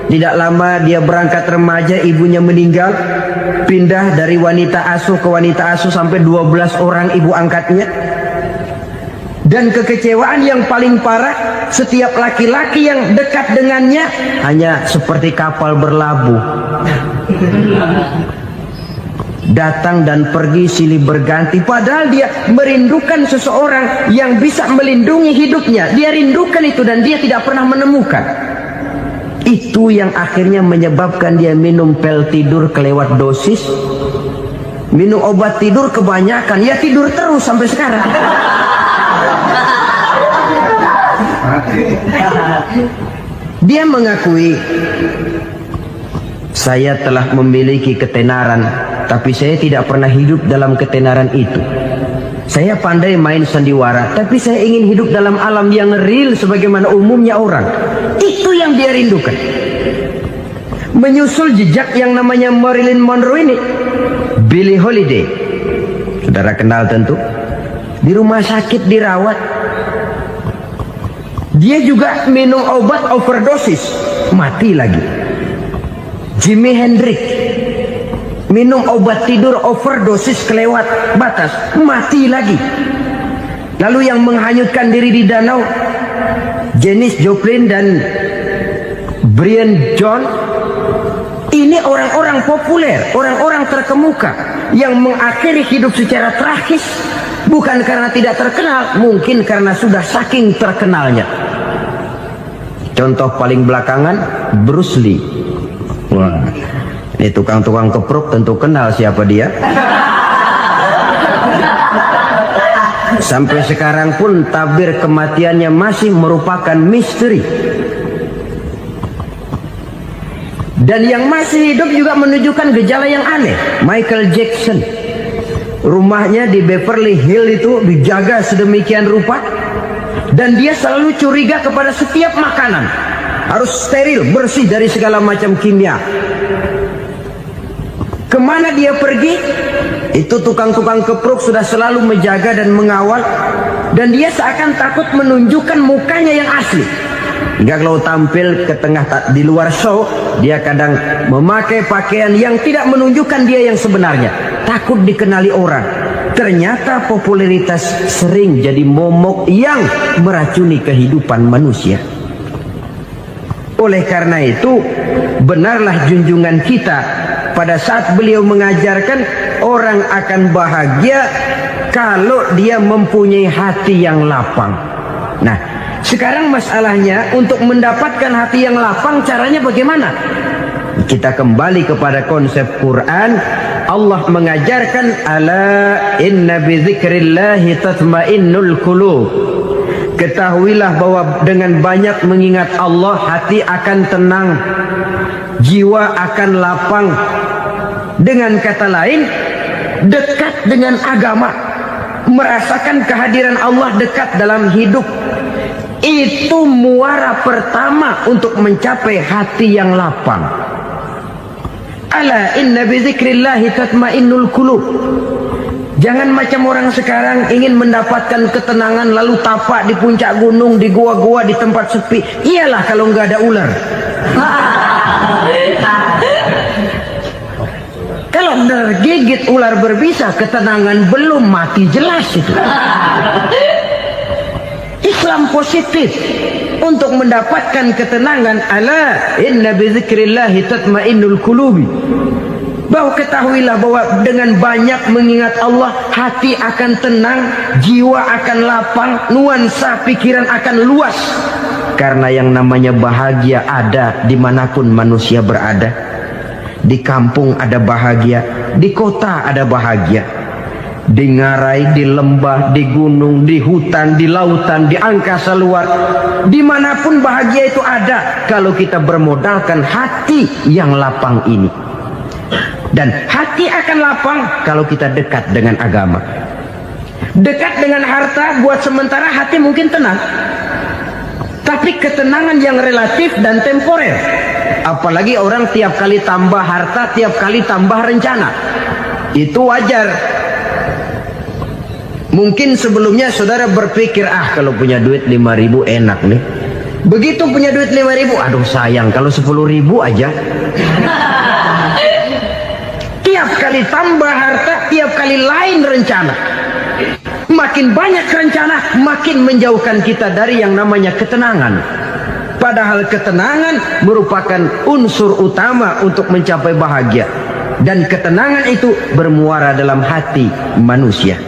tidak lama dia berangkat remaja, ibunya meninggal. Pindah dari wanita asuh ke wanita asuh sampai 12 orang ibu angkatnya. Dan kekecewaan yang paling parah, setiap laki-laki yang dekat dengannya hanya seperti kapal berlabuh. Datang dan pergi silih berganti. Padahal dia merindukan seseorang yang bisa melindungi hidupnya. Dia rindukan itu dan dia tidak pernah menemukan. Itu yang akhirnya menyebabkan dia minum pil tidur kelewat dosis. Minum obat tidur kebanyakan. Ya tidur terus sampai sekarang. Dia mengakui, saya telah memiliki ketenaran, tapi saya tidak pernah hidup dalam ketenaran itu. Saya pandai main sandiwara, tapi saya ingin hidup dalam alam yang real sebagaimana umumnya orang. Itu yang dia rindukan. Menyusul jejak yang namanya Marilyn Monroe ini, Billie Holiday, saudara kenal tentu. Di rumah sakit dirawat. Dia juga minum obat overdosis, mati lagi. Jimi Hendrix minum obat tidur overdosis kelewat batas, mati lagi. Lalu yang menghanyutkan diri di danau, Janis Joplin dan Brian John. Ini orang-orang populer, orang-orang terkemuka yang mengakhiri hidup secara tragis. Bukan karena tidak terkenal, mungkin karena sudah saking terkenalnya. Contoh paling belakangan, Bruce Lee. Wah, ini tukang-tukang keprok tentu kenal siapa dia. Sampai sekarang pun tabir kematiannya masih merupakan misteri. Dan yang masih hidup juga menunjukkan gejala yang aneh. Michael Jackson, rumahnya di Beverly Hills itu dijaga sedemikian rupa, dan dia selalu curiga kepada setiap makanan. Harus steril, bersih dari segala macam kimia. Kemana dia pergi? Itu tukang-tukang kepruk sudah selalu menjaga dan mengawal, dan dia seakan takut menunjukkan mukanya yang asli. Hingga kalau tampil ke tengah di luar show, dia kadang memakai pakaian yang tidak menunjukkan dia yang sebenarnya, takut dikenali orang. Ternyata popularitas sering jadi momok yang meracuni kehidupan manusia. Oleh karena itu, benarlah junjungan kita pada saat beliau mengajarkan orang akan bahagia kalau dia mempunyai hati yang lapang. Nah, sekarang masalahnya untuk mendapatkan hati yang lapang, caranya bagaimana? Kita kembali kepada konsep Quran. Allah mengajarkan, ala inna bi dzikrillahi tatmainnul qulub. Ketahuilah bahwa dengan banyak mengingat Allah, hati akan tenang, jiwa akan lapang. Dengan kata lain, dekat dengan agama, merasakan kehadiran Allah dekat dalam hidup, itu muara pertama untuk mencapai hati yang lapang. Ala inna bi dzikrillahi tatmainnul qulub. Jangan macam orang sekarang ingin mendapatkan ketenangan lalu tapak di puncak gunung, di gua-gua, di tempat sepi. Iyalah kalau nggak ada ular. Kalau tergigit ular berbisa, ketenangan belum, mati jelas itu. Islam positif untuk mendapatkan ketenangan. Ala inna bi dzikrillahi tatmainnul qulubi. Bahwa ketahuilah bahwa dengan banyak mengingat Allah, hati akan tenang, jiwa akan lapang, nuansa pikiran akan luas. Karena yang namanya bahagia ada dimanapun manusia berada. Di kampung ada bahagia, di kota ada bahagia, di ngarai, di lembah, di gunung, di hutan, di lautan, di angkasa luar, dimanapun bahagia itu ada kalau kita bermodalkan hati yang lapang ini. Dan hati akan lapang kalau kita dekat dengan agama. Dekat dengan harta buat sementara hati mungkin tenang, tapi ketenangan yang relatif dan temporer. Apalagi orang tiap kali tambah harta, tiap kali tambah rencana. Itu wajar. Mungkin sebelumnya saudara berpikir, kalau punya duit 5.000 enak nih. Begitu punya duit 5.000, aduh sayang kalau 10.000 aja. Tiap kali tambah harta, tiap kali lain rencana. Makin banyak rencana, makin menjauhkan kita dari yang namanya ketenangan. Padahal ketenangan merupakan unsur utama untuk mencapai bahagia. Dan ketenangan itu bermuara dalam hati manusia.